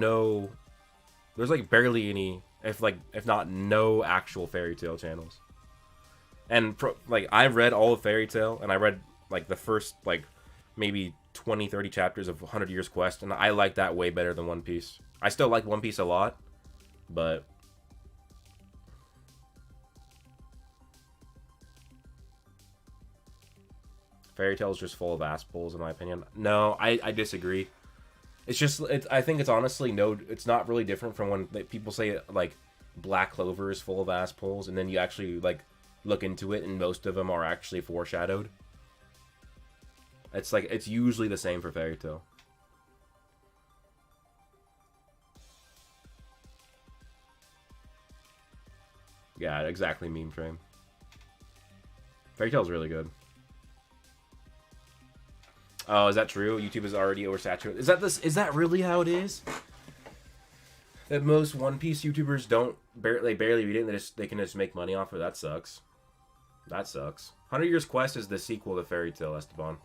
barely any, if not no actual Fairy Tail channels. And like I read all of Fairy Tail, and I read like the first like maybe 20-30 chapters of 100 Years Quest, and I like that way better than One Piece. I still like One Piece a lot, but Fairy Tail is just full of ass pulls, in my opinion. No, I disagree. It's just, I think it's honestly it's not really different from when people say like Black Clover is full of ass pulls, and then you actually like look into it, and most of them are actually foreshadowed. It's like, it's usually the same for Fairy Tail. Yeah, exactly, meme frame. Fairy Tail's really good. Oh, is that true? YouTube is already oversaturated. Is that really how it is? That most One Piece YouTubers they barely read it, and they can just make money off of it? That sucks. That sucks. 100 Years Quest is the sequel to Fairy Tail, Esteban.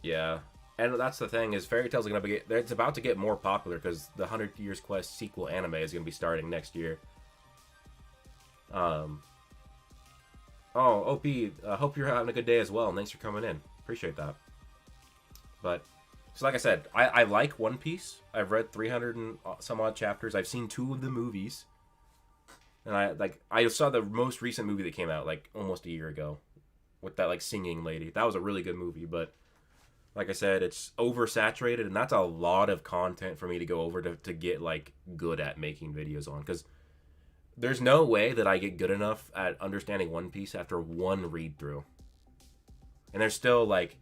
Yeah. And that's the thing, is Fairy Tail's it's about to get more popular, because the 100 Years Quest sequel anime is going to be starting next year. Oh, OP, hope you're having a good day as well, and thanks for coming in. Appreciate that. But, so like I said, I like One Piece. I've read 300 and some odd chapters. I've seen 2 of the movies. And I saw the most recent movie that came out, like, almost a year ago. With that, like, singing lady. That was a really good movie, but like I said, it's oversaturated, and that's a lot of content for me to go over to get, like, good at making videos on, because there's no way that I get good enough at understanding One Piece after one read-through. And there's still, like,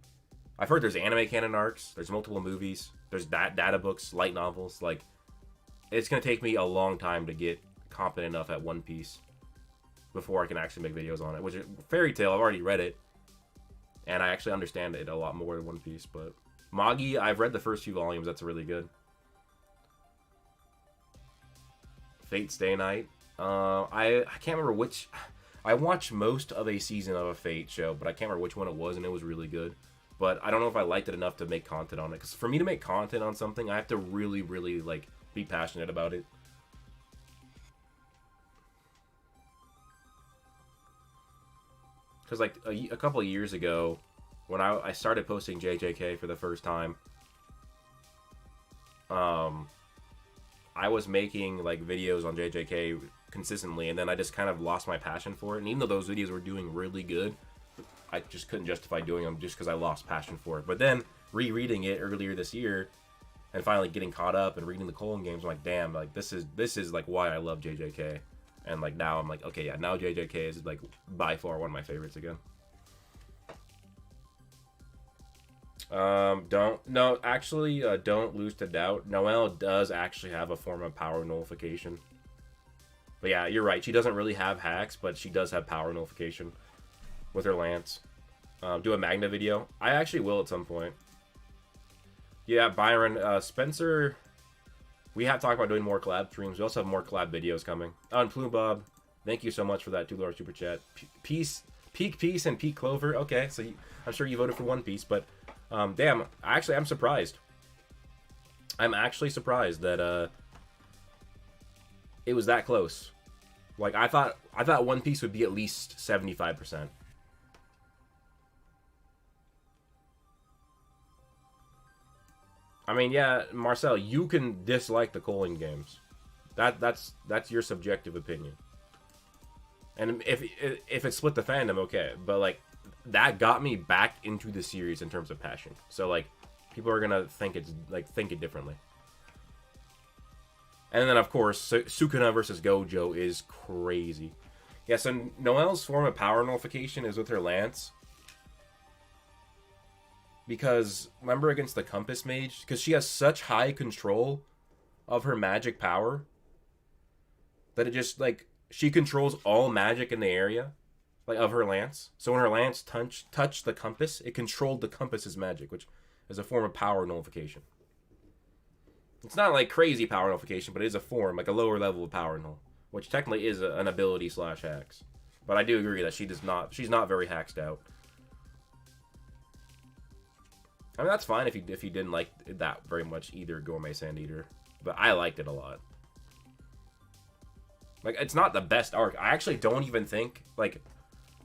I've heard there's anime canon arcs, there's multiple movies, there's data books, light novels. Like, it's going to take me a long time to get competent enough at One Piece before I can actually make videos on it. Which, Fairy Tail, I've already read it, and I actually understand it a lot more than One Piece. But Manga, I've read the first few volumes, that's really good. Fate Stay Night. I can't remember which. I watched most of a season of a Fate show, but I can't remember which one it was, and it was really good. But I don't know if I liked it enough to make content on it. Because for me to make content on something, I have to really, really, like, be passionate about it. Because, like, a couple of years ago, when I started posting JJK for the first time, I was making, like, videos on JJK consistently, and then I just kind of lost my passion for it. And even though those videos were doing really good, I just couldn't justify doing them just because I lost passion for it. But then rereading it earlier this year and finally getting caught up and reading the Colon games, I'm like, damn, like this is like why I love JJK. And like now I'm like, okay, yeah, now JJK is like by far one of my favorites again. Don't lose to doubt. Noelle does actually have a form of power nullification. But yeah, you're right. She doesn't really have hacks, but she does have power nullification with her lance. Do a Magna video. I actually will at some point. Yeah, Byron, Spencer. We have talked about doing more collab streams. We also have more collab videos coming. And Plume Bob, thank you so much for that $2 super chat. Peace, Peak Peace, and Peak Clover. Okay, so I'm sure you voted for One Piece, but damn, actually, I'm surprised. I'm actually surprised that it was that close. Like I thought One Piece would be at least 75%. I mean, yeah, Marcel, you can dislike the Colon games. That's your subjective opinion. And if it split the fandom, okay, but like that got me back into the series in terms of passion. So like people are gonna think it differently. And then of course Sukuna versus Gojo is crazy. Yeah, so Noelle's form of power nullification is with her lance. Because, remember against the Compass Mage? Because she has such high control of her magic power that it just, like, she controls all magic in the area, like, of her lance. So when her lance touched the compass, it controlled the compass's magic, which is a form of power nullification. It's not, like, crazy power nullification, but it is a form, like, a lower level of power null, which technically is an ability / hacks. But I do agree that she's not very hacked out. I mean, that's fine if you didn't like that very much either, Gourmet Sand Eater. But I liked it a lot. Like, it's not the best arc. I actually don't even think, like,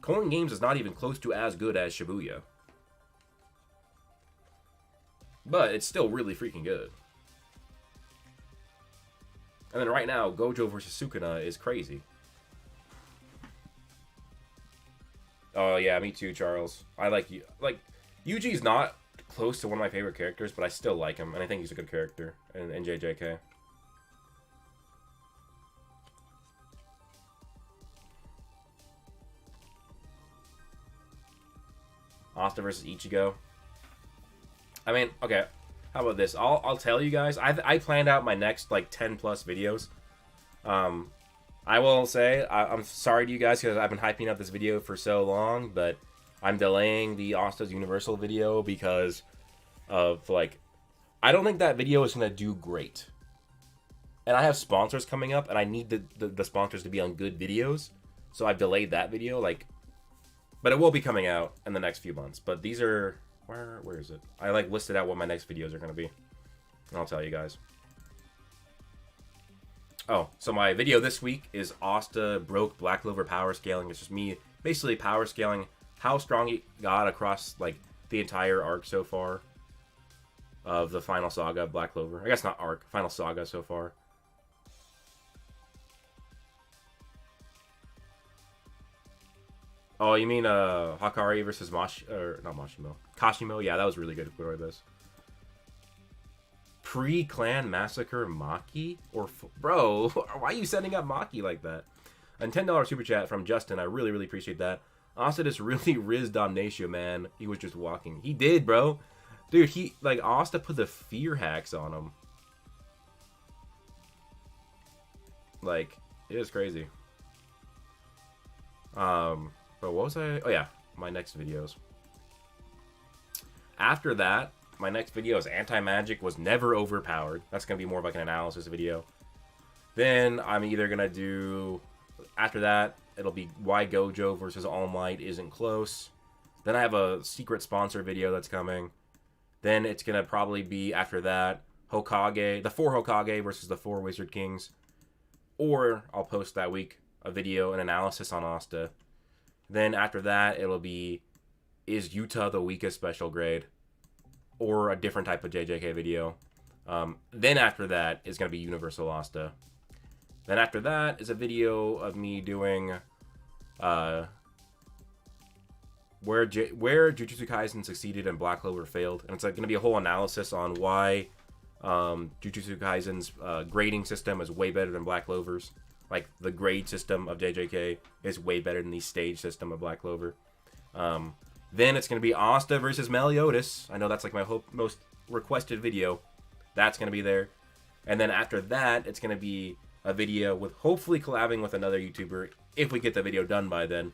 Coin Games is not even close to as good as Shibuya. But it's still really freaking good. And then right now, Gojo versus Sukuna is crazy. Oh, yeah, me too, Charles. I like you. Like, Yuji's not close to one of my favorite characters, but I still like him, and I think he's a good character in JJK. Asta versus Ichigo. I mean, okay, how about this? I'll tell you guys. I planned out my next, like, 10 plus videos. I will say, I'm sorry to you guys because I've been hyping up this video for so long, but I'm delaying the Asta's Universal video because of, like, I don't think that video is going to do great. And I have sponsors coming up, and I need the sponsors to be on good videos. So I've delayed that video, like, but it will be coming out in the next few months. But these are, where is it? I, like, listed out what my next videos are going to be. And I'll tell you guys. Oh, so my video this week is Asta broke Black Clover power scaling. It's just me basically power scaling how strong he got across, like, the entire arc so far of the final saga of Black Clover. I guess not arc, final saga so far. Oh, you mean Hakari versus not Mashimo. Kashimo? Yeah, that was really good. What are this? Pre-clan massacre Maki? Bro, why are you sending up Maki like that? A $10 super chat from Justin. I really, really appreciate that. Asta just really rizzed Damnatio, man. He was just walking. He did, bro. Dude, like, Asta put the fear hacks on him. Like, it is crazy. But what was I? Oh, yeah. My next videos. After that, my next video is Anti-Magic was never overpowered. That's going to be more of like an analysis video. Then I'm either going to do... After that, it'll be why Gojo versus All Might isn't close. Then I have a secret sponsor video that's coming. Then it's going to probably be, after that, Hokage, the 4 Hokage versus the 4 Wizard Kings. Or I'll post that week a video, an analysis on Asta. Then after that, it'll be, is Yuta the weakest special grade? Or a different type of JJK video. Then after that is going to be Universal Asta. Then after that is a video of me doing where Jujutsu Kaisen succeeded and Black Clover failed. And it's like going to be a whole analysis on why Jujutsu Kaisen's grading system is way better than Black Clover's. Like, the grade system of JJK is way better than the stage system of Black Clover. Then it's going to be Asta versus Meliodas. I know that's like my most requested video. That's going to be there. And then after that, it's going to be a video with hopefully collabing with another YouTuber, if we get the video done by then.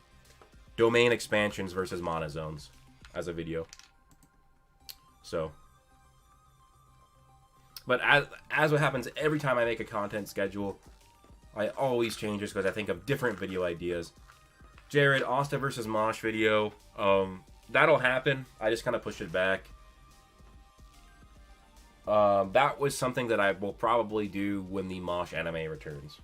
Domain expansions versus monozones as a video. So. But as what happens every time I make a content schedule, I always change this because I think of different video ideas. Jared, Asta versus Mosh video. That'll happen. I just kind of pushed it back. That was something that I will probably do when the Mosh anime returns.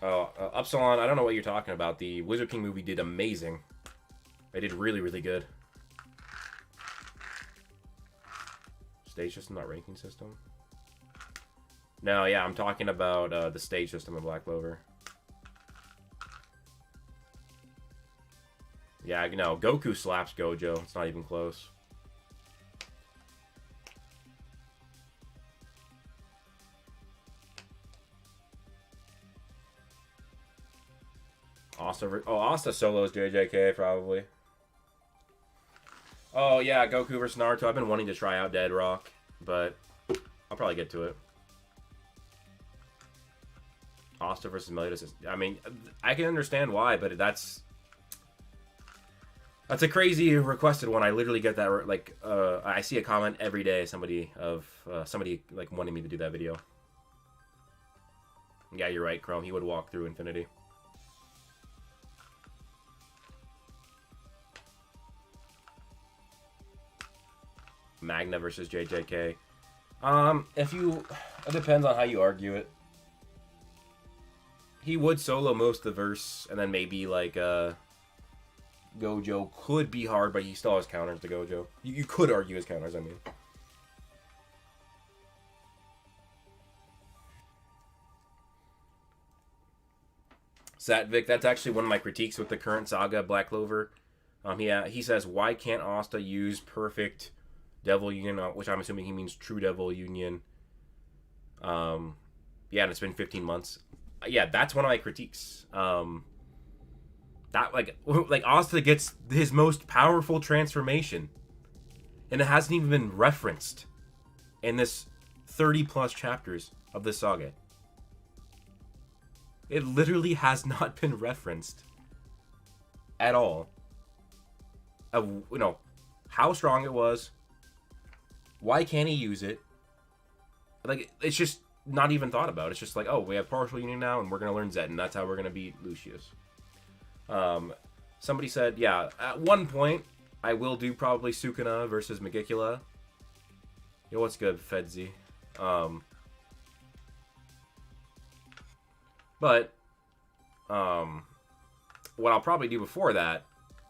Upsilon, I don't know what you're talking about. The Wizard King movie did amazing. They did really, really good. Stage system, not ranking system? No, yeah, I'm talking about the stage system in Black Clover. Yeah, no, Goku slaps Gojo. It's not even close. Asta Solos JJK probably. Oh yeah, Goku vs Naruto. I've been wanting to try out Dead Rock, but I'll probably get to it. Asta versus Meliodas. I mean, I can understand why, but that's a crazy requested one. I literally get that like I see a comment every day. Somebody like wanting me to do that video. Yeah, you're right, Chrome. He would walk through infinity. Magna versus JJK. It depends on how you argue it. He would solo most of the verse, and then maybe like Gojo could be hard, but he still has counters to Gojo. You could argue his counters, I mean. Satvik, that's actually one of my critiques with the current saga, Black Clover. He says, why can't Asta use perfect Devil Union, which I'm assuming he means True Devil Union. Yeah, and it's been 15 months. Yeah, that's one of my critiques. That like Asta gets his most powerful transformation, and it hasn't even been referenced in this 30+ chapters of this saga. It literally has not been referenced at all. How strong it was. Why can't he use it? Like, it's just not even thought about. It's just like, oh, we have partial union now, and we're going to learn Zetting. That's how we're going to beat Lucius. Somebody said, yeah, at one point, I will do probably Sukuna versus Megicula. Yo, what's good, Fedzi? But, what I'll probably do before that,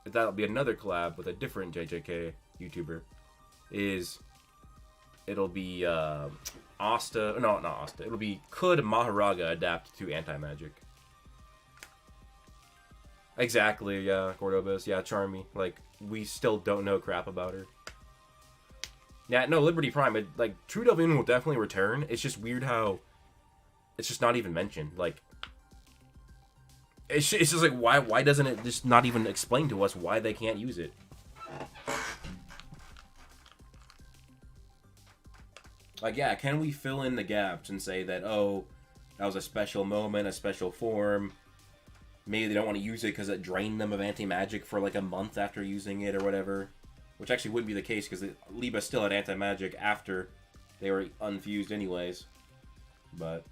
that'll be another collab with a different JJK YouTuber, is it'll be Asta. No, not Asta. It'll be could Maharaga adapt to anti-magic? Exactly, yeah, Cordobas. Yeah, Charmy. Like, we still don't know crap about her. Yeah, no, Liberty Prime. Like, True Devil Union will definitely return. It's just weird how it's just not even mentioned. Like, it's just like, why doesn't it just not even explain to us why they can't use it? Like, yeah, can we fill in the gaps and say that, oh, that was a special moment, a special form. Maybe they don't want to use it because it drained them of anti-magic for like a month after using it or whatever. Which actually wouldn't be the case because Liba still had anti-magic after they were unfused anyways. But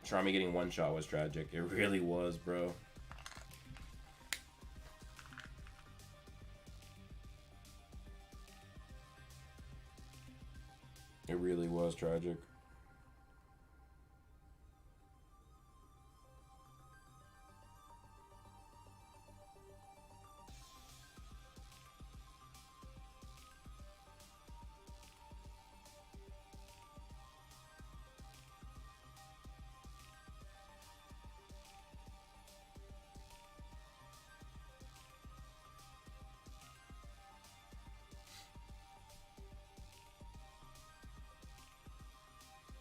Charmy getting one shot was tragic. It really was, bro. It really was tragic.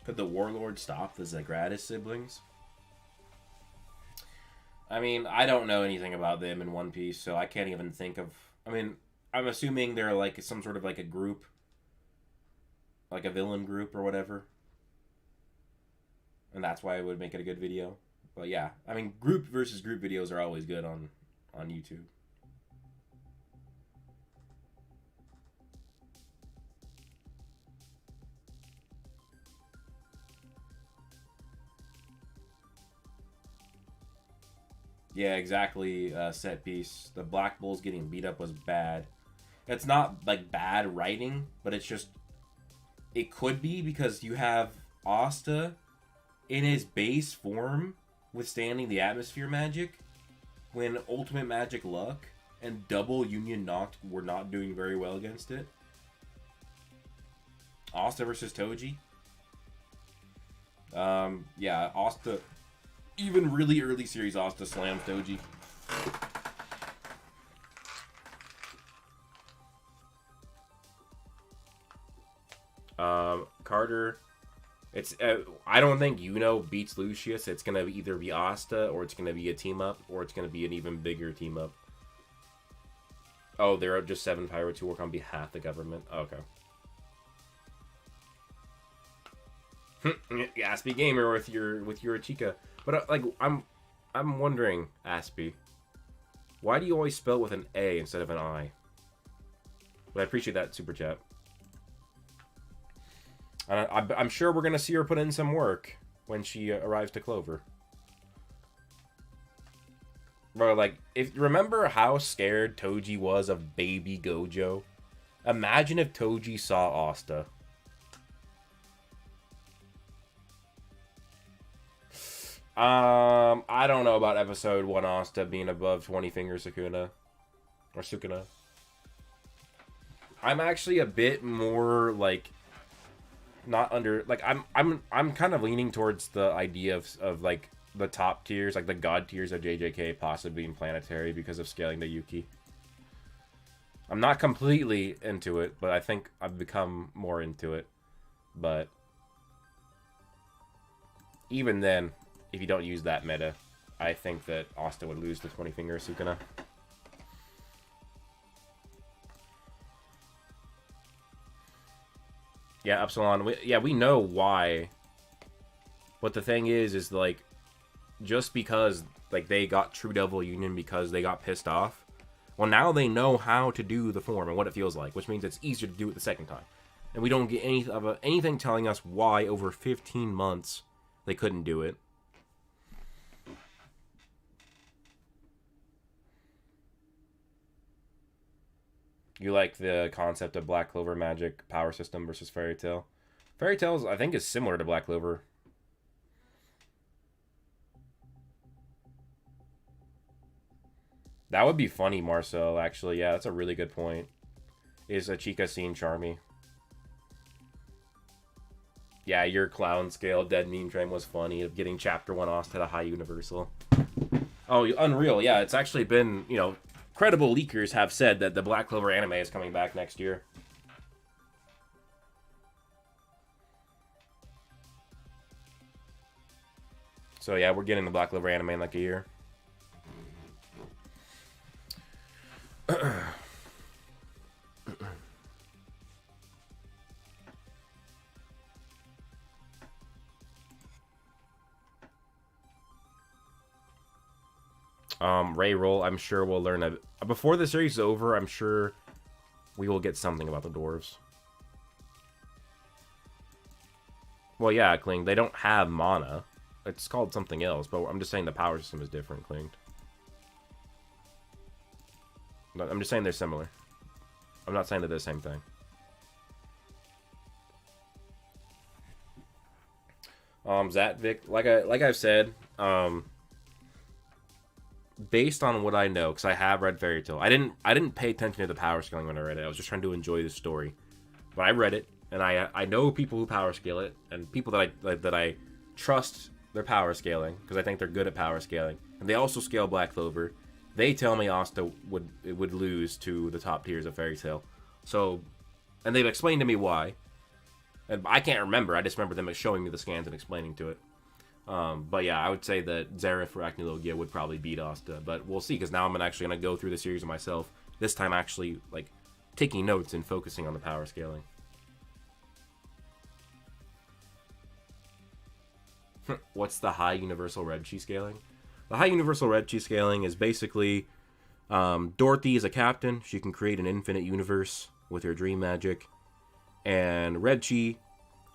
Could the Warlord stop the Zagratis siblings? I mean, I don't know anything about them in One Piece, so I can't even think of... I mean, I'm assuming they're like some sort of like a group. Like a villain group or whatever. And that's why I would make it a good video. But yeah, I mean, group versus group videos are always good on YouTube. Yeah, exactly, set piece. The Black Bulls getting beat up was bad. It's not, like, bad writing, but it's just... It could be because you have Asta in his base form withstanding the atmosphere magic when Ultimate Magic Luck and Double Union Noct were not doing very well against it. Asta versus Toji. Yeah, Asta... Even really early series Asta slams Doji. Carter. It's I don't think beats Lucius. It's gonna either be Asta, or it's gonna be a team up, or it's gonna be an even bigger team up. Oh, there are just 7 pirates who work on behalf of the government. Okay. Aspie Gamer with your Chica. But like I'm wondering, Aspie, why do you always spell it with an A instead of an I? But I appreciate that super chat. I'm sure we're gonna see her put in some work when she arrives to Clover. Bro, like, if remember how scared Toji was of baby Gojo? Imagine if Toji saw Asta. I don't know about episode 1 Asta being above 20 finger Sukuna. Or Sukuna. I'm actually a bit more, like, not under, like, I'm kind of leaning towards the idea of like, the top tiers, like the god tiers of JJK possibly being planetary because of scaling the Yuki. I'm not completely into it, but I think I've become more into it. But even then, if you don't use that meta, I think that Asta would lose to 20 finger Sukuna. Yeah, Epsilon. We know why. But the thing is like, just because like they got True Devil Union because they got pissed off, well, now they know how to do the form and what it feels like, which means it's easier to do it the second time. And we don't get anything telling us why over 15 months they couldn't do it. You like the concept of Black Clover magic power system versus Fairy Tail? Fairy Tail's, I think, is similar to Black Clover. That would be funny, Marcel, actually. Yeah, that's a really good point. Is a Chica seeing Charmy? Yeah, your clown scale dead meme train was funny of getting chapter 1 Asta at a high universal. Oh, unreal. Yeah, it's actually been, credible leakers have said that the Black Clover anime is coming back next year. So yeah, we're getting the Black Clover anime in like a year. Ray Roll, I'm sure we'll learn before the series is over, I'm sure we will get something about the dwarves. Well, yeah, Kling, they don't have mana. It's called something else, but I'm just saying the power system is different, Kling. I'm just saying they're similar. I'm not saying that they're the same thing. Zatvik, like I've said, based on what I know, because I have read Fairy Tail, I didn't pay attention to the power scaling when I read it. I was just trying to enjoy the story. But I read it, and I know people who power scale it, and people that I trust their power scaling, because I think they're good at power scaling, and they also scale Black Clover. They tell me Asta would lose to the top tiers of Fairy Tail. So, and they've explained to me why. And I can't remember. I just remember them showing me the scans and explaining to it. But yeah, I would say that Zareth or Acnologia would probably beat Asta. But we'll see, because now I'm actually going to go through the series myself. This time actually, like, taking notes and focusing on the power scaling. What's the high universal red chi scaling? The high universal red chi scaling is basically Dorothy is a captain. She can create an infinite universe with her dream magic. And red chi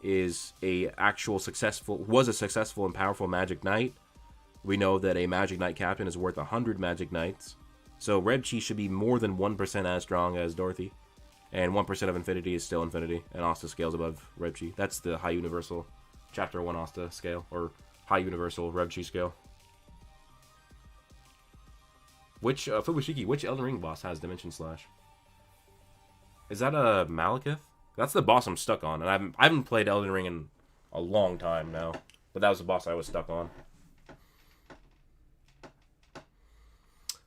is was a successful and powerful magic knight. We know that a magic knight captain is worth 100 magic knights. So red chi should be more than 1% as strong as Dorothy. And 1% of infinity is still infinity. And Asta scales above red chi. That's the high universal chapter 1 Asta scale. Or high universal red chi scale. Which, Fubushiki, which Elden Ring boss has Dimension Slash? Is that a Malekith? That's the boss I'm stuck on, and I haven't played Elden Ring in a long time now. But that was the boss I was stuck on.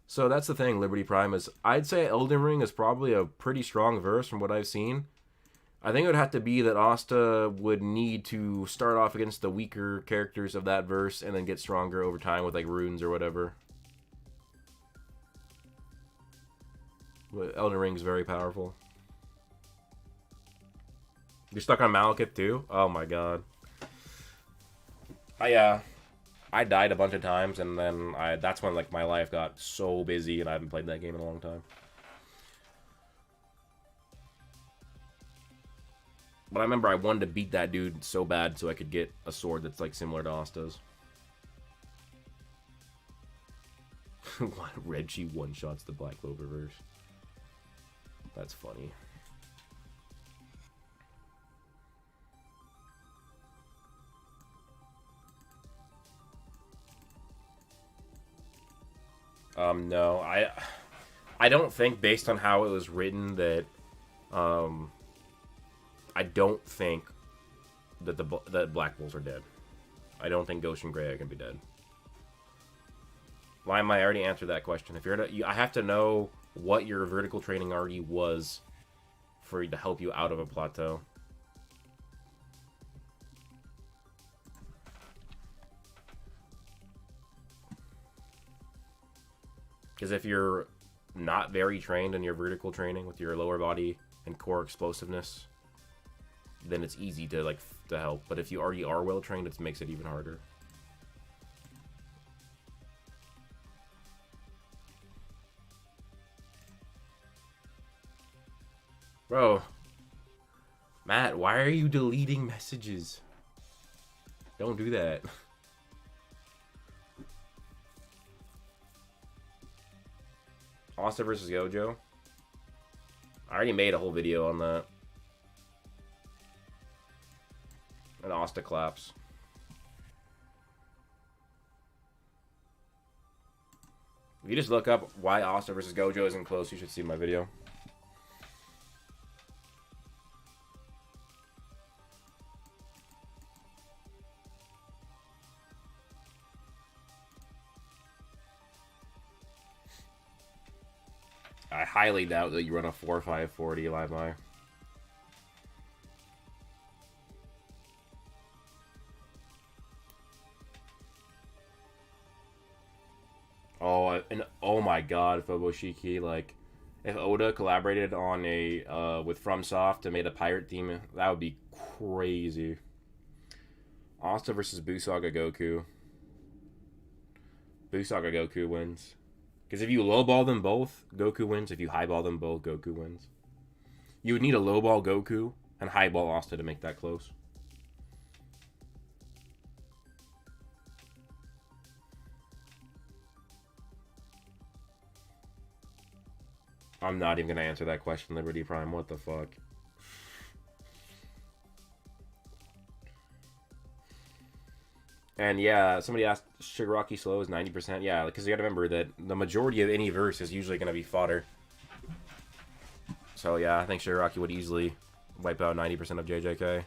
So that's the thing, Liberty Prime, is I'd say Elden Ring is probably a pretty strong verse from what I've seen. I think it would have to be that Asta would need to start off against the weaker characters of that verse and then get stronger over time with like runes or whatever. But Elden Ring's very powerful. You're stuck on Malekith too? Oh my god. I died a bunch of times, and then that's when like my life got so busy, and I haven't played that game in a long time. But I remember I wanted to beat that dude so bad so I could get a sword that's like similar to Asta's. Reggie one-shots the Black Clover verse. That's funny. No, I don't think based on how it was written that, I don't think that that Black Bulls are dead. I don't think Ghost and Grey are gonna be dead. Why am I already answered that question? If I have to know what your vertical training already was for to help you out of a plateau. Because if you're not very trained in your vertical training with your lower body and core explosiveness, then it's easy to help. But if you already are well trained, it makes it even harder. Bro, Matt, why are you deleting messages? Don't do that. Asta versus Gojo. I already made a whole video on that. And Asta claps. If you just look up why Asta versus Gojo isn't close, you should see my video. I highly doubt that you run a 4.540 live eye. Oh, and oh my god, Phoboshiki, like, if Oda collaborated on with FromSoft and made a pirate theme, that would be crazy. Asta versus Busaga Goku. Busaga Goku wins. Because if you lowball them both, Goku wins. If you highball them both, Goku wins. You would need a lowball Goku and highball Asta to make that close. I'm not even going to answer that question, Liberty Prime. What the fuck? And yeah, somebody asked, Shigaraki slow is 90%. Yeah, because you gotta remember that the majority of any verse is usually gonna be fodder. So yeah, I think Shigaraki would easily wipe out 90% of JJK.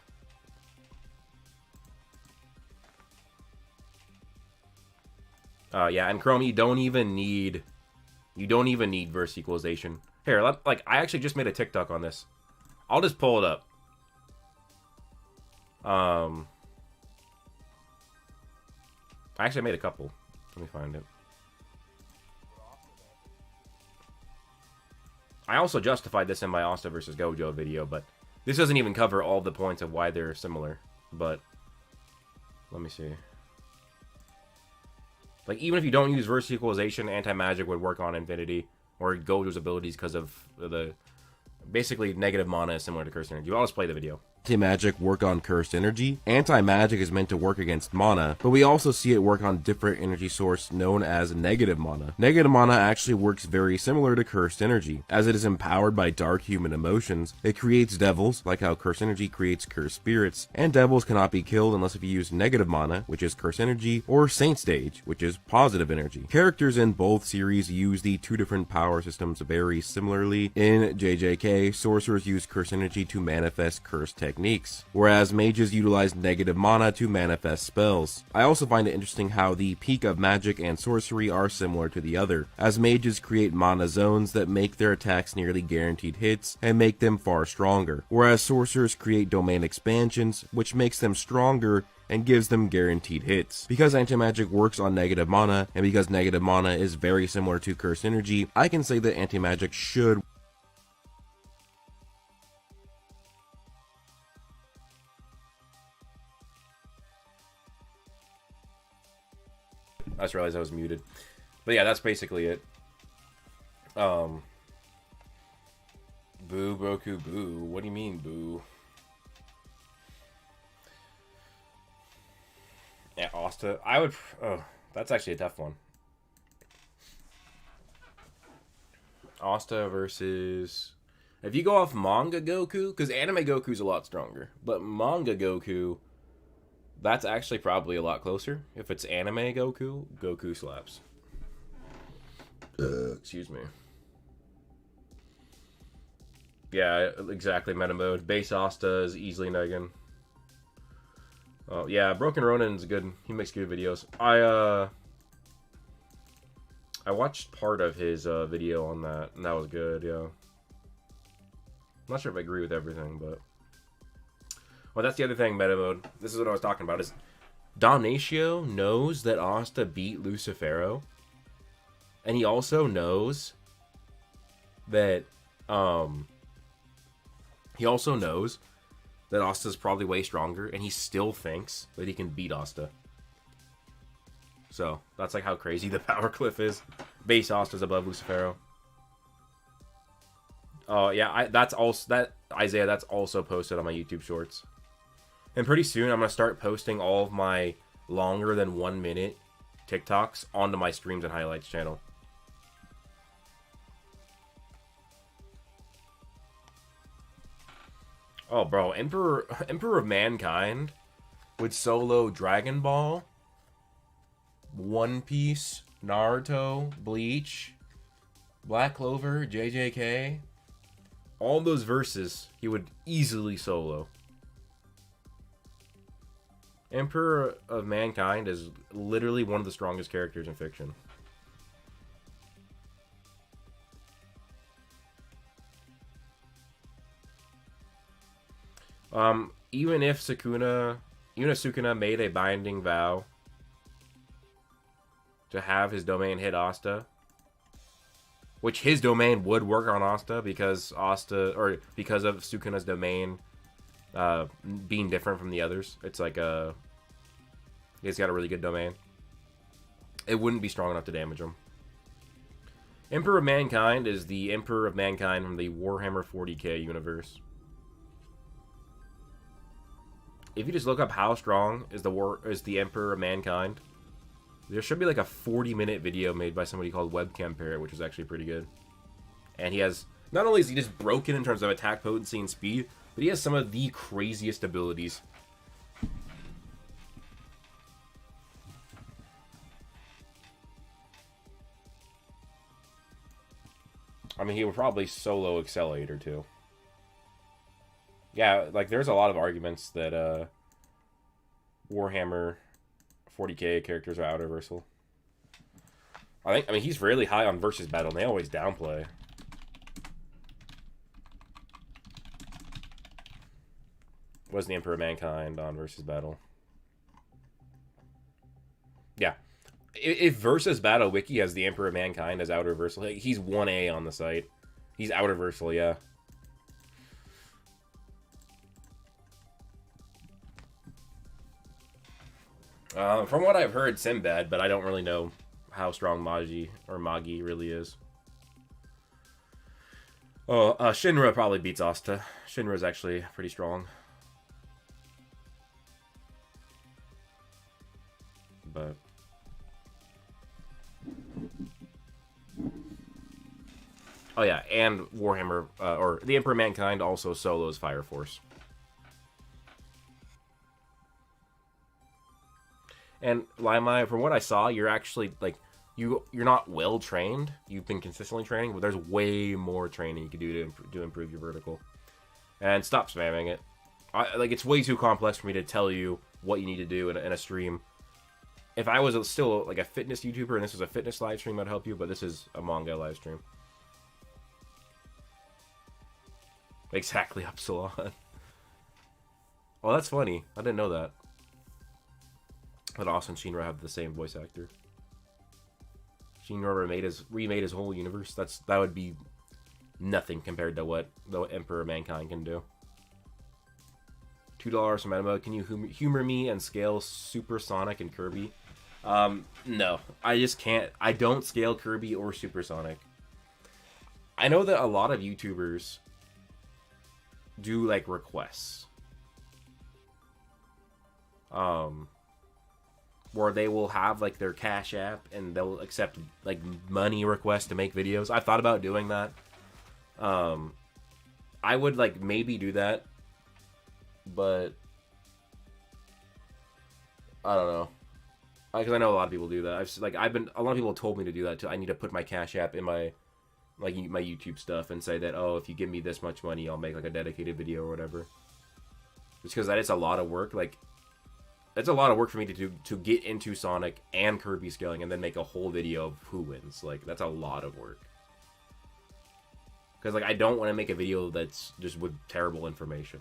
Yeah, and Chrome, you don't even need verse equalization. Here, I actually just made a TikTok on this. I'll just pull it up. I actually made a couple. Let me find it. I also justified this in my Asta versus Gojo video, but this doesn't even cover all the points of why they're similar. But let me see. Like, even if you don't use verse equalization, anti-magic would work on Infinity or Gojo's abilities because of the basically negative mana is similar to Cursed Energy. I'll just play the video. Anti-magic work on cursed energy. Anti-magic is meant to work against mana, but we also see it work on different energy source known as negative mana. Negative mana actually works very similar to cursed energy. As it is empowered by dark human emotions, it creates devils, like how cursed energy creates cursed spirits, and devils cannot be killed unless if you use negative mana, which is cursed energy, or saint stage, which is positive energy. Characters in both series use the two different power systems very similarly. In JJK, sorcerers use cursed energy to manifest cursed text techniques, whereas mages utilize negative mana to manifest spells. I also find it interesting how the peak of magic and sorcery are similar to the other, as mages create mana zones that make their attacks nearly guaranteed hits and make them far stronger, whereas sorcerers create domain expansions, which makes them stronger and gives them guaranteed hits. Because anti-magic works on negative mana, and because negative mana is very similar to cursed energy, I can say that anti-magic should I just realized I was muted. But yeah, that's basically it. Boo, Broku, boo. What do you mean, boo? Yeah, Asta. I would... Oh, that's actually a tough one. Asta versus... If you go off manga Goku, because anime Goku's a lot stronger, but manga Goku, that's actually probably a lot closer. If it's anime Goku, Goku slaps. Excuse me. Yeah, exactly, meta mode. Base Asta is easily Negan. Oh, yeah, Broken Ronin's good. He makes good videos. I watched part of his video on that, and that was good, yeah. I'm not sure if I agree with everything, but... Well, that's the other thing, meta mode. This is what I was talking about, is Donatio knows that Asta beat Lucifero, and he also knows that, he also knows that Asta's probably way stronger, and he still thinks that he can beat Asta. So, that's like how crazy the power cliff is. Base Asta's above Lucifero. Oh, yeah, that's also, Isaiah, that's also posted on my YouTube shorts. And pretty soon, I'm going to start posting all of my longer than 1 minute TikToks onto my streams and highlights channel. Oh, bro, Emperor of Mankind would solo Dragon Ball, One Piece, Naruto, Bleach, Black Clover, JJK. All those verses, he would easily solo. Emperor of Mankind is literally one of the strongest characters in fiction. Even if Sukuna made a binding vow to have his domain hit Asta, which his domain would work on Asta because of Sukuna's domain being different from the others. It's like he's got a really good domain. It wouldn't be strong enough to damage him. Emperor of Mankind is the Emperor of Mankind from the Warhammer 40k universe. If you just look up how strong is the Emperor of Mankind, there should be like a 40-minute video made by somebody called Webcam Parrot, which is actually pretty good. And he has, not only is he just broken in terms of attack potency and speed, but he has some of the craziest abilities. I mean, he would probably solo Accelerator too. Yeah, like there's a lot of arguments that Warhammer 40k characters are out-versal. I mean, he's really high on versus battle, and they always downplay. Was the Emperor of Mankind on versus battle? Yeah. If versus battle wiki has the Emperor of Mankind as out-versal, he's 1A on the site. He's out-versal, yeah. From what I've heard, Sinbad, but I don't really know how strong Magi really is. Oh, Shinra probably beats Asta. Shinra's actually pretty strong. But... Oh yeah, and Warhammer, or the Emperor of Mankind also solos Fire Force. And Limai, from what I saw, you're actually, like, you're not well trained. You've been consistently training, but there's way more training you can do to improve your vertical. And stop spamming it. like it's way too complex for me to tell you what you need to do in a stream. If I was still like a fitness YouTuber and this was a fitness live stream, I'd help you. But this is a manga live stream. Exactly, Upsilon. Oh, that's funny. I didn't know that. That Austin Shinra have the same voice actor. Shinra remade his whole universe. That would be nothing compared to what the Emperor of Mankind can do. $2 from Enema. Can you humor me and scale Supersonic and Kirby? No. I just can't. I don't scale Kirby or Supersonic. I know that a lot of YouTubers do, like, requests. Where they will have, like, their Cash App and they'll accept, like, money requests to make videos. I thought about doing that. I would, like, maybe do that. But I don't know. Because I know a lot of people do that. A lot of people told me to do that too. I need to put my Cash App in my my YouTube stuff and say that, oh, if you give me this much money, I'll make like a dedicated video or whatever. Just because that is a lot of work. Like, it's a lot of work for me to get into Sonic and Kirby scaling and then make a whole video of who wins. Like, that's a lot of work. Because like I don't want to make a video that's just with terrible information.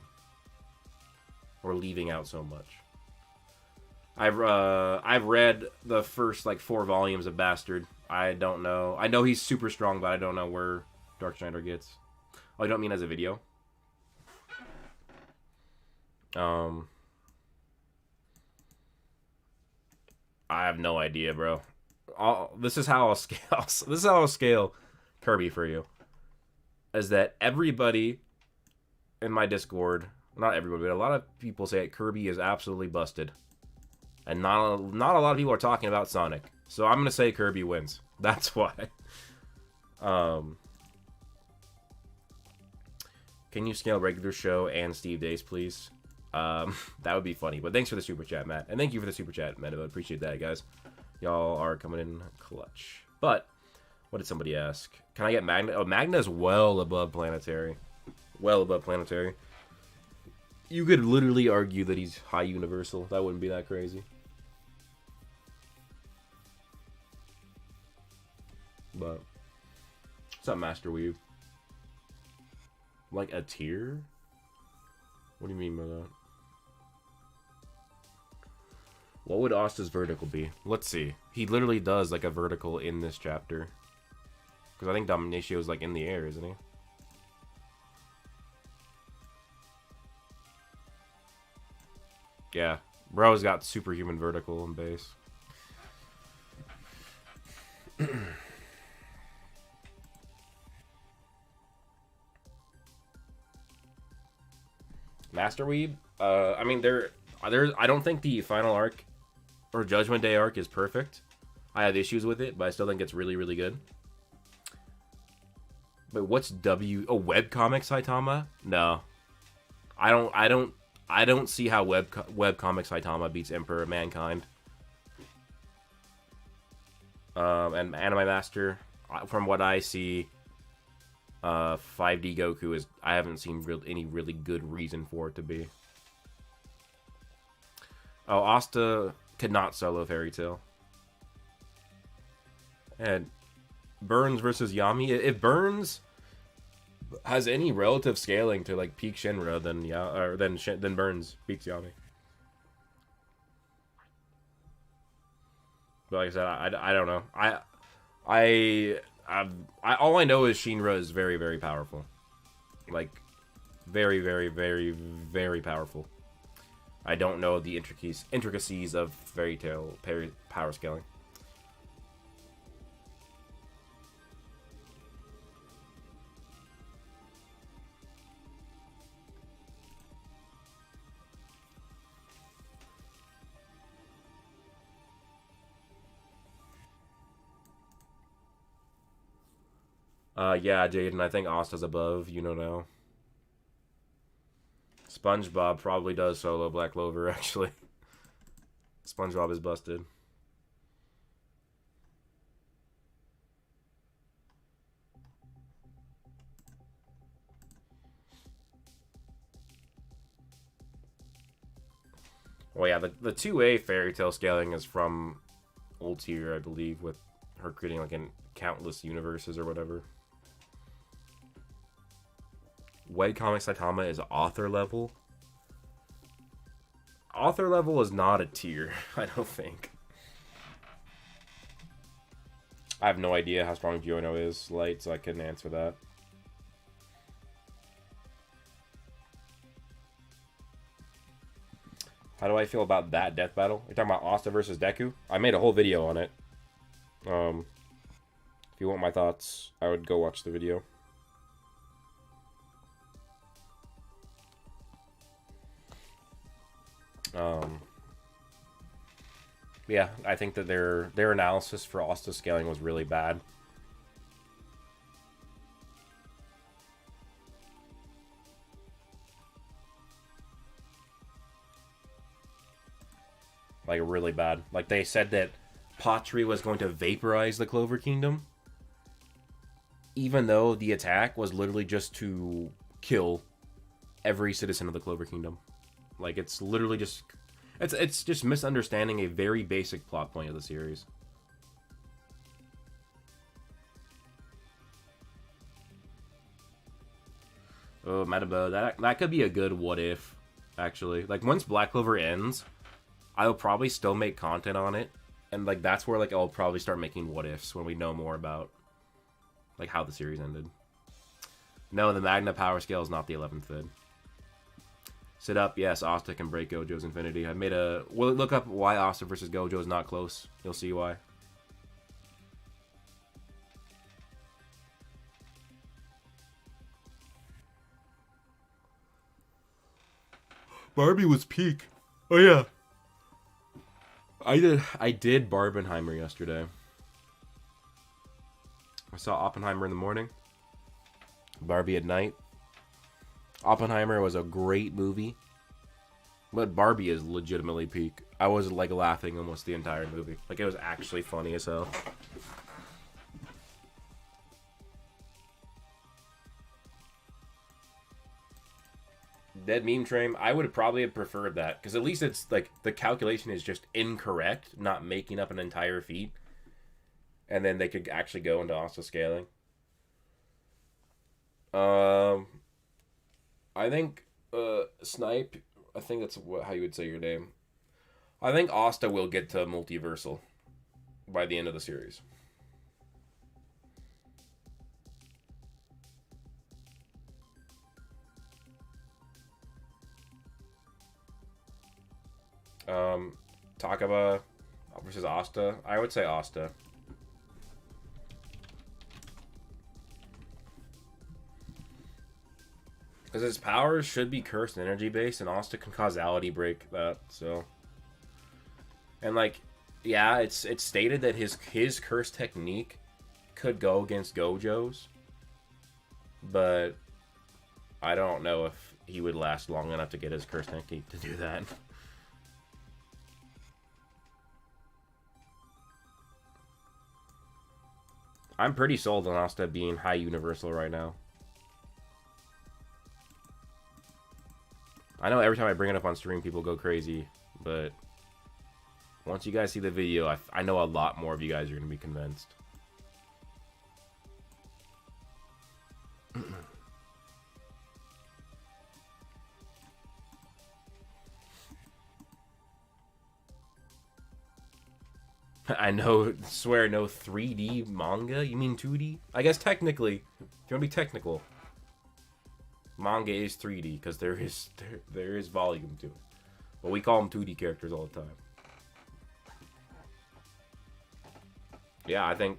Or leaving out so much. I've read the first like 4 volumes of Bastard. I don't know. I know he's super strong, but I don't know where Dark Schneider gets. Oh, you don't mean as a video? I have no idea, bro. This is how I'll scale. This is how I'll scale Kirby for you. Is that everybody in my Discord? Not everybody, but a lot of people say that Kirby is absolutely busted. And not a lot of people are talking about Sonic. So I'm going to say Kirby wins. That's why. Can you scale regular show and Steve Days, please? That would be funny. But thanks for the super chat, Matt. And thank you for the super chat, Matt. I appreciate that, guys. Y'all are coming in clutch. But, what did somebody ask? Can I get Magna? Oh, Magna is well above Planetary. Well above Planetary. You could literally argue that he's high universal. That wouldn't be that crazy. But what's up, Master Weave? Like a tier? What do you mean by that? What would Asta's vertical be? Let's see. He literally does like a vertical in this chapter. Because I think Dominatio is like in the air, isn't he? Yeah, bro's got superhuman vertical and base. Master Weeb? I mean, I don't think the final arc or Judgment Day arc is perfect. I have issues with it, but I still think it's really, really good. But what's W? Oh, webcomic Saitama? No, I don't see how webcomic Saitama beats Emperor of Mankind. And Anime Master, from what I see, 5D Goku is... I haven't seen any really good reason for it to be. Oh, Asta could not solo Fairy Tail. And Burns versus Yami. If Burns has any relative scaling to like peak Shinra, then then Burns beats Yami. But like I said, I don't know. All I know is Shinra is very, very powerful. Like, very, very, very, very powerful. I don't know the intricacies of Fairy Tail power scaling. Yeah, Jaden, I think Asta's above, you know now. SpongeBob probably does solo Black Clover, actually. SpongeBob is busted. Well, yeah, the 2A fairy tale scaling is from Old Tier, I believe, with her creating like in countless universes or whatever. Webcomic Saitama is author level. Author level is not a tier, I don't think. I have no idea how strong Giono is, Light, so I couldn't answer that. How do I feel about that death battle? You're talking about Asta versus Deku? I made a whole video on it. If you want my thoughts, I would go watch the video. Yeah, I think that their analysis for Asta scaling was really bad. Like, really bad. Like, they said that Pottery was going to vaporize the Clover Kingdom, even though the attack was literally just to kill every citizen of the Clover Kingdom. Like, it's literally just... It's just misunderstanding a very basic plot point of the series. Oh, Matabo, that could be a good what if, actually. Like, once Black Clover ends, I'll probably still make content on it. And, like, that's where, like, I'll probably start making what ifs when we know more about, like, how the series ended. No, the Magna power scale is not the 11th vid. Sit up, yes, Asta can break Gojo's Infinity. I made a... Well, look up why Asta versus Gojo is not close. You'll see why. Barbie was peak. Oh, yeah. I did Barbenheimer yesterday. I saw Oppenheimer in the morning. Barbie at night. Oppenheimer was a great movie, but Barbie is legitimately peak. I was like laughing almost the entire movie. Like, it was actually funny as hell. Dead Meme Train, I would probably have preferred that, because at least it's like the calculation is just incorrect, not making up an entire feat, and then they could actually go into auto scaling. I think, Snipe, I think that's how you would say your name. I think Asta will get to multiversal by the end of the series. Takaba versus Asta. I would say Asta. Because his powers should be cursed energy based, and Asta can causality break that, so. And, like, yeah, it's stated that his curse technique could go against Gojo's, but I don't know if he would last long enough to get his curse technique to do that. I'm pretty sold on Asta being high universal right now. I know every time I bring it up on stream, people go crazy, but once you guys see the video, I know a lot more of you guys are going to be convinced. I know, swear, no 3D manga? You mean 2D? I guess technically, if you want to be technical, manga is 3D because there is volume to it. But we call them 2D characters all the time. Yeah, I think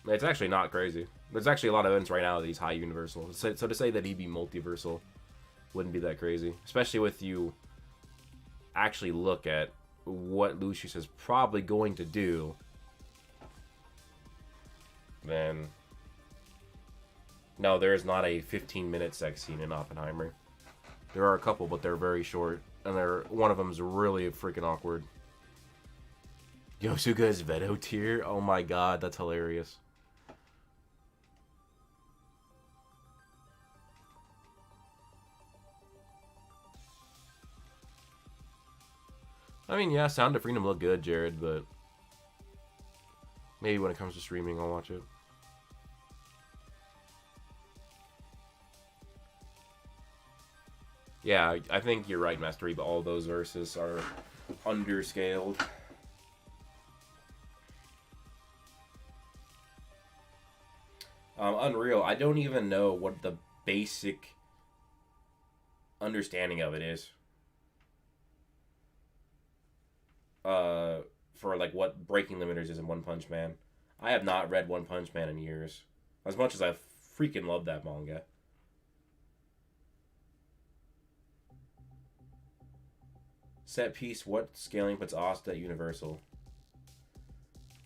it's actually not crazy. There's actually a lot of events right now that he's high universal. So to say that he'd be multiversal wouldn't be that crazy. Especially with you actually look at what Lucius is probably going to do. Then... No, there is not a 15-minute sex scene in Oppenheimer. There are a couple, but they're very short. And one of them is really freaking awkward. Yosuga is Veto tier? Oh my god, that's hilarious. I mean, yeah, Sound of Freedom looked good, Jared, but maybe when it comes to streaming, I'll watch it. Yeah, I think you're right, Master Reba. All those verses are underscaled. Unreal. I don't even know what the basic understanding of it is. For like what breaking limiters is in One Punch Man. I have not read One Punch Man in years. As much as I freaking love that manga. Set piece, what scaling puts Asta at Universal?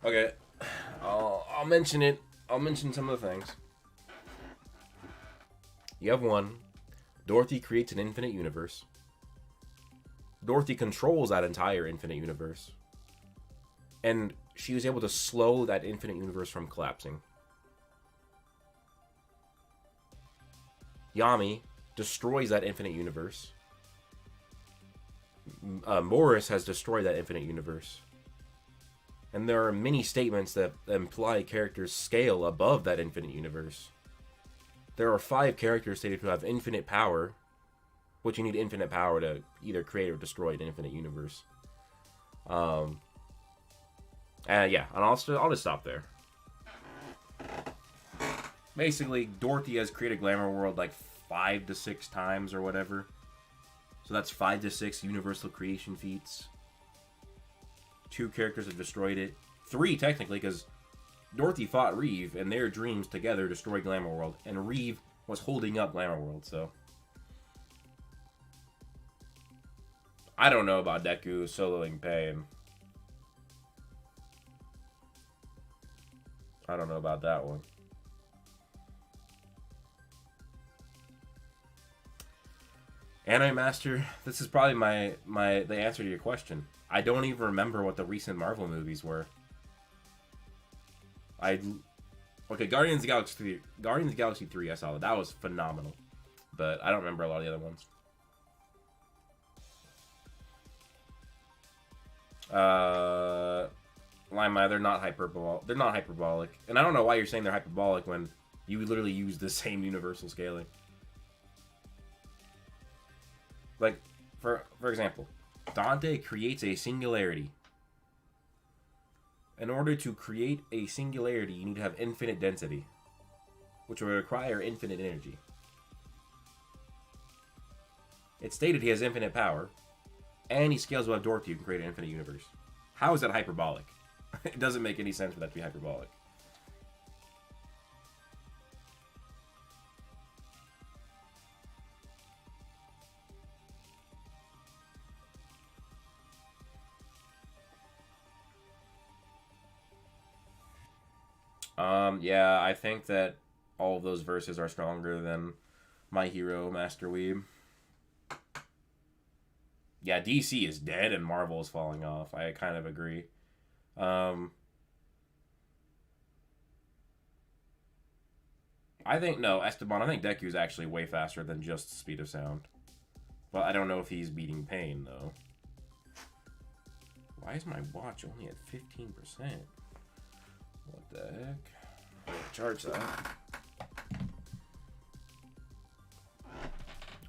Okay. I'll mention it. I'll mention some of the things. You have one. Dorothy creates an infinite universe. Dorothy controls that entire infinite universe. And she was able to slow that infinite universe from collapsing. Yami destroys that infinite universe. Morris has destroyed that infinite universe. And there are many statements that imply characters scale above that infinite universe. There are 5 characters stated to have infinite power, which you need infinite power to either create or destroy an infinite universe. Yeah, and I'll just stop there. Basically, Dorothy has created Glamour World like 5 to 6 times or whatever. So that's 5 to 6 universal creation feats. 2 characters have destroyed it. 3 technically, because Dorothy fought Reeve, and their dreams together destroyed Glamour World, and Reeve was holding up Glamour World. So I don't know about Deku soloing Pain. I don't know about that one. Anime Master, this is probably the answer to your question. I don't even remember what the recent Marvel movies were. Okay, Guardians of the Galaxy 3, I saw that. That was phenomenal. But I don't remember a lot of the other ones. Limelight, they're not hyperbolic. And I don't know why you're saying they're hyperbolic when you literally use the same universal scaling. Like, for example, Dante creates a singularity. In order to create a singularity, you need to have infinite density, which will require infinite energy. It's stated he has infinite power, and he scales above Dorothy, who can create an infinite universe. How is that hyperbolic? It doesn't make any sense for that to be hyperbolic. Yeah, I think that all of those verses are stronger than My Hero, Master Weeb. Yeah, DC is dead and Marvel is falling off. I kind of agree. I think, no, Esteban, I think Deku's actually way faster than just speed of sound. But I don't know if he's beating Pain, though. Why is my watch only at 15%? What the heck? I'm gonna charge that.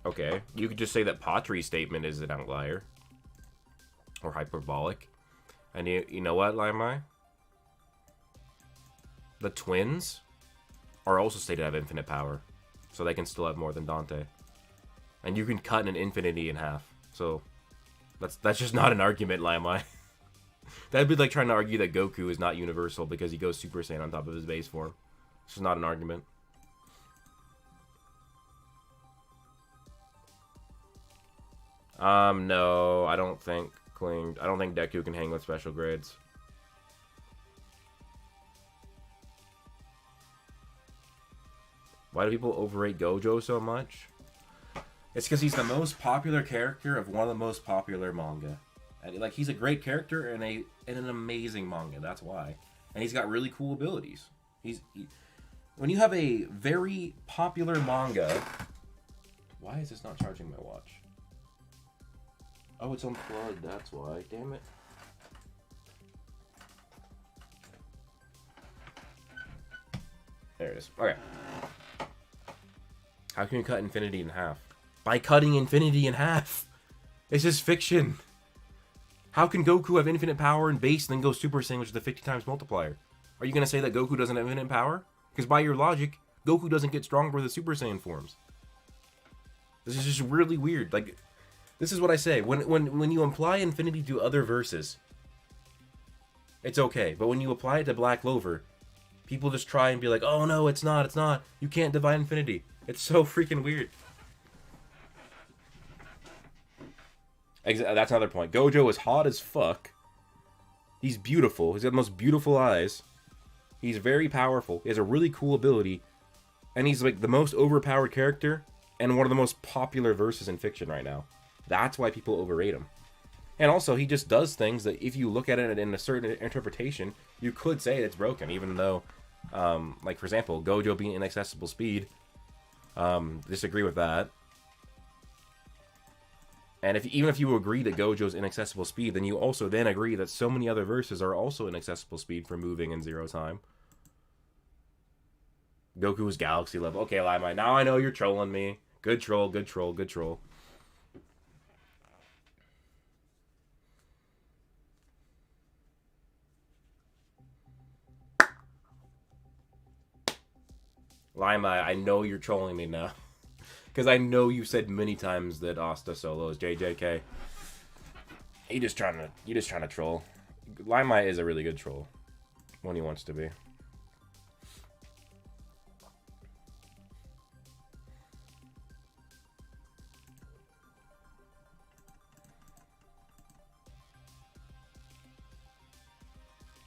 Okay, you could just say that Pottery's statement is an outlier. Or hyperbolic. And you know what, Limai? The twins are also stated to have infinite power. So they can still have more than Dante. And you can cut an infinity in half. So that's just not an argument, Limai. That'd be like trying to argue that Goku is not universal because he goes Super Saiyan on top of his base form. It's just not an argument. No, I don't think Deku can hang with special grades. Why do people overrate Gojo so much? It's because he's the most popular character of one of the most popular manga. And, like, he's a great character in an amazing manga. That's why. And he's got really cool abilities. When you have a very popular manga... Why is this not charging my watch? Oh, it's unplugged, that's why. Damn it. There it is. Okay. How can you cut infinity in half? By cutting infinity in half! It's just fiction. How can Goku have infinite power and base and then go Super Saiyan, which is the 50 times multiplier? Are you going to say that Goku doesn't have infinite power? Because by your logic, Goku doesn't get stronger with the Super Saiyan forms. This is just really weird. Like, this is what I say. When you apply infinity to other verses, it's okay. But when you apply it to Black Clover, people just try and be like, oh no, it's not, it's not. You can't divide infinity. It's so freaking weird. That's another point. Gojo is hot as fuck. He's beautiful. He's got the most beautiful eyes. He's very powerful. He has a really cool ability. And he's like the most overpowered character and one of the most popular verses in fiction right now. That's why people overrate him. And also, he just does things that if you look at it in a certain interpretation, you could say it's broken, even though, like, for example, Gojo being inaccessible speed, disagree with that. And even if you agree that Gojo's inaccessible speed, then you also then agree that so many other verses are also inaccessible speed for moving in zero time. Goku's galaxy level. Okay, Limelight, now I know you're trolling me. Good troll, good troll, good troll. Limelight, I know you're trolling me now. Because I know you said many times that Asta Solos JJK. You just trying to troll. Limelight is a really good troll when he wants to be.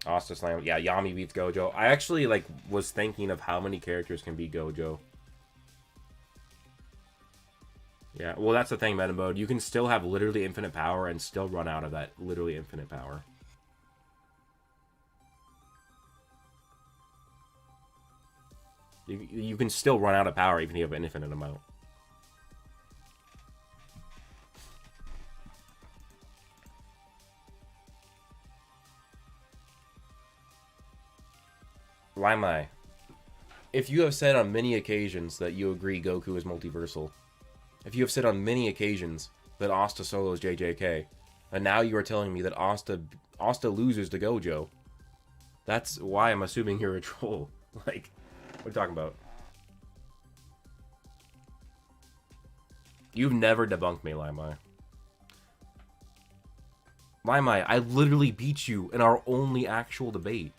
Asta Slam. Yeah, Yami beats Gojo. I actually was thinking of how many characters can beat Gojo. Yeah, well, that's the thing, meta mode. You can still have literally infinite power and still run out of that literally infinite power. You can still run out of power even if you have an infinite amount. Limelight, if you have said on many occasions that you agree Goku is multiversal, if you have said on many occasions that Asta Solos JJK, and now you are telling me that Asta loses to Gojo, that's why I'm assuming you're a troll. Like, what are you talking about? You've never debunked me, Limelight. Limelight, I literally beat you in our only actual debate.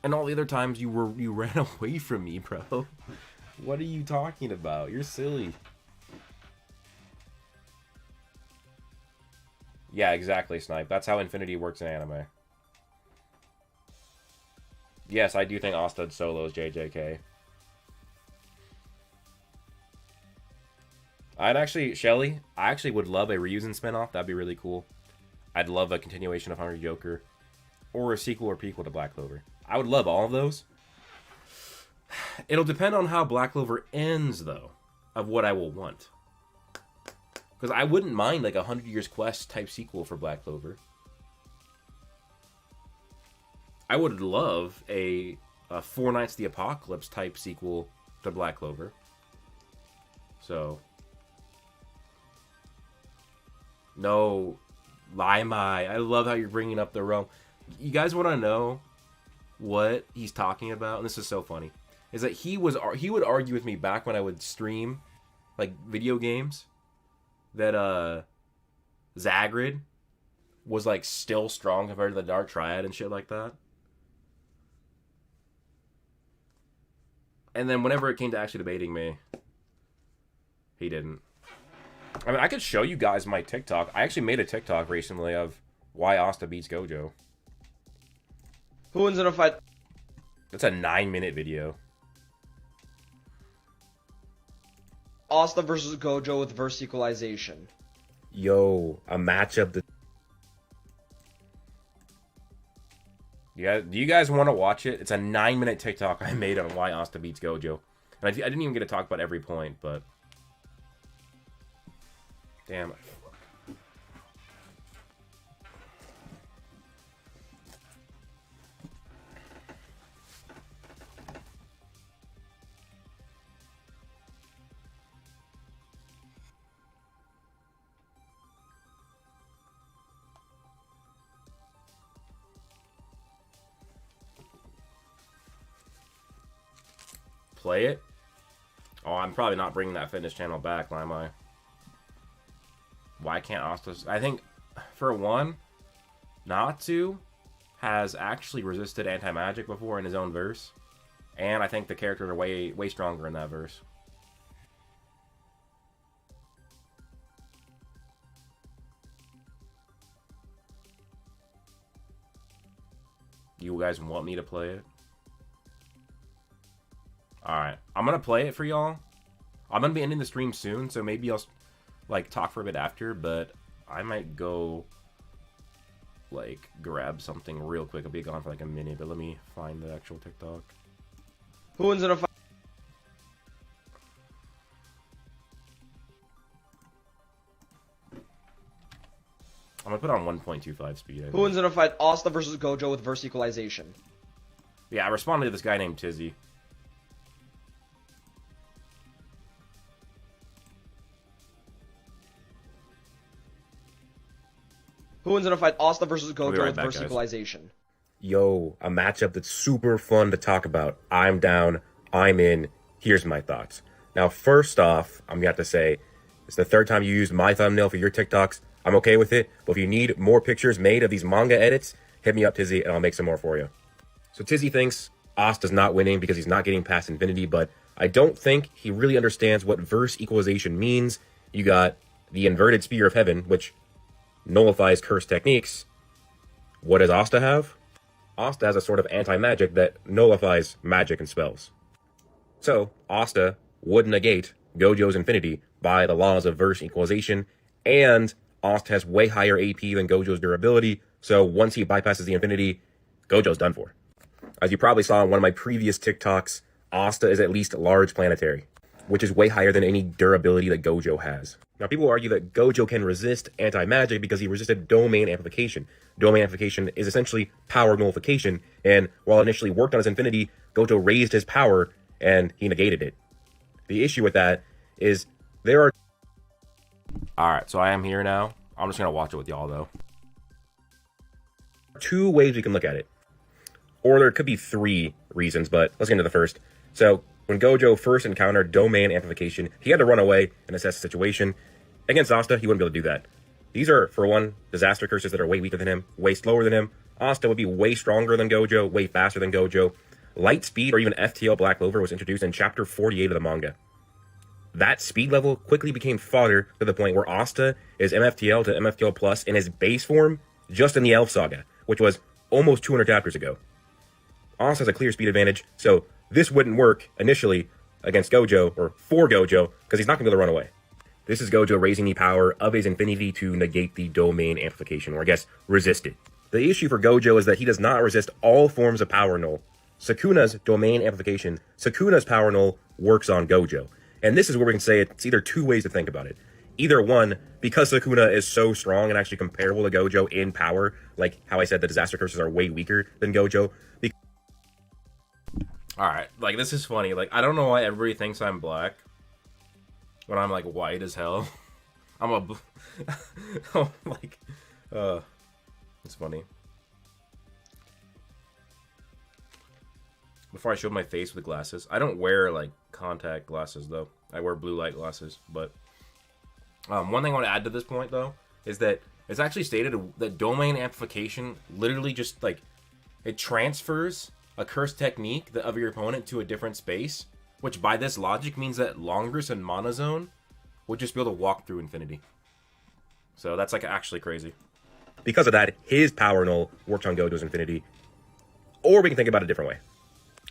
And all the other times you ran away from me, bro. What are you talking about? You're silly. Yeah, exactly, Snipe. That's how infinity works in anime. Yes, I do think Asta Solos JJK. Shelly, I actually would love a Ryuzen spinoff. That'd be really cool. I'd love a continuation of Hungry Joker. Or a sequel or prequel to Black Clover. I would love all of those. It'll depend on how Black Clover ends, though, of what I will want. Because I wouldn't mind like a 100 Years Quest type sequel for Black Clover. I would love a Four Nights of the Apocalypse type sequel to Black Clover. So, no, Limai. I love how you're bringing up the realm. You guys want to know what he's talking about? And this is so funny. Is that he would argue with me back when I would stream like video games that Zagrid was like still strong compared to the Dark Triad and shit like that. And then whenever it came to actually debating me, he didn't. I mean, I could show you guys my TikTok. I actually made a TikTok recently of why Asta beats Gojo. Who wins in a fight? That's a 9-minute video. Asta versus Gojo with verse equalization. Yo, a matchup. Yeah, do you guys want to watch it? It's a 9-minute TikTok I made on why Asta beats Gojo. And I didn't even get to talk about every point, but Damn it. Play it? Oh, I'm probably not bringing that fitness channel back, am I? Why can't Asta... I think, for one, Natsu has actually resisted anti-magic before in his own verse. And I think the characters are way stronger in that verse. You guys want me to play it? Alright, I'm gonna play it for y'all. I'm gonna be ending the stream soon, so maybe I'll, like, talk for a bit after, but I might go, like, grab something real quick. I'll be gone for, like, a minute, but let me find the actual TikTok. Who wins in a fight? I'm gonna put on 1.25 speed. Who wins in a fight? Asta versus Gojo with verse equalization. Yeah, I responded to this guy named Tizzy. Who wins in a fight? Asta versus I'll be Gojo right with back, verse guys. equalization. Yo, a matchup that's super fun to talk about. I'm down. I'm in. Here's my thoughts. Now, first off, I'm going to have to say, it's the third time you used my thumbnail for your TikToks. I'm okay with it. But if you need more pictures made of these manga edits, hit me up, Tizzy, and I'll make some more for you. So Tizzy thinks Asta's not winning because he's not getting past infinity, but I don't think he really understands what verse equalization means. You got the inverted spear of heaven, which nullifies cursed techniques. What does Asta have? Asta has a sort of anti-magic that nullifies magic and spells. So, Asta would negate Gojo's infinity by the laws of verse equalization, and Asta has way higher AP than Gojo's durability, so once he bypasses the infinity, Gojo's done for. As you probably saw in one of my previous TikToks, Asta is at least large planetary, which is way higher than any durability that Gojo has. Now, people argue that Gojo can resist anti-magic because he resisted domain amplification. Domain amplification is essentially power nullification, and while it initially worked on his infinity, Gojo raised his power, and he negated it. The issue with that is there are... Alright, so I am here now. I'm just gonna watch it with y'all, though. two ways we can look at it. Or there could be three reasons, but let's get into the first. So, when Gojo first encountered domain amplification, he had to run away and assess the situation. Against Asta, he wouldn't be able to do that. These are, for one, disaster curses that are way weaker than him, way slower than him. Asta would be way stronger than Gojo, way faster than Gojo. Light speed, or even FTL Black Clover, was introduced in chapter 48 of the manga. That speed level quickly became fodder to the point where Asta is MFTL to MFTL plus in his base form just in the Elf Saga, which was almost 200 chapters ago. Asta has a clear speed advantage, so this wouldn't work initially against Gojo, or for Gojo, because he's not going to be able to run away. This is Gojo raising the power of his infinity to negate the domain amplification, or I guess, resist it. The issue for Gojo is that he does not resist all forms of power null. Sukuna's domain amplification, Sukuna's power null, works on Gojo. And this is where we can say it's either two ways to think about it. Either one, because Sukuna is so strong and actually comparable to Gojo in power, like how I said the disaster curses are way weaker than Gojo. Alright, like, this is funny. Like, I don't know why everybody thinks I'm black when I'm, like, white as hell. I'm a... like, it's funny. Before I showed my face with glasses. I don't wear, like, contact glasses, though. I wear blue light glasses, but... one thing I want to add to this point, though, is that it's actually stated that domain amplification literally just, like, it transfers a cursed technique of your opponent to a different space, which by this logic means that Longrus and Monozone would just be able to walk through infinity. So that's, like, actually crazy. Because of that, his power null works on Gojo's infinity. Or we can think about it a different way.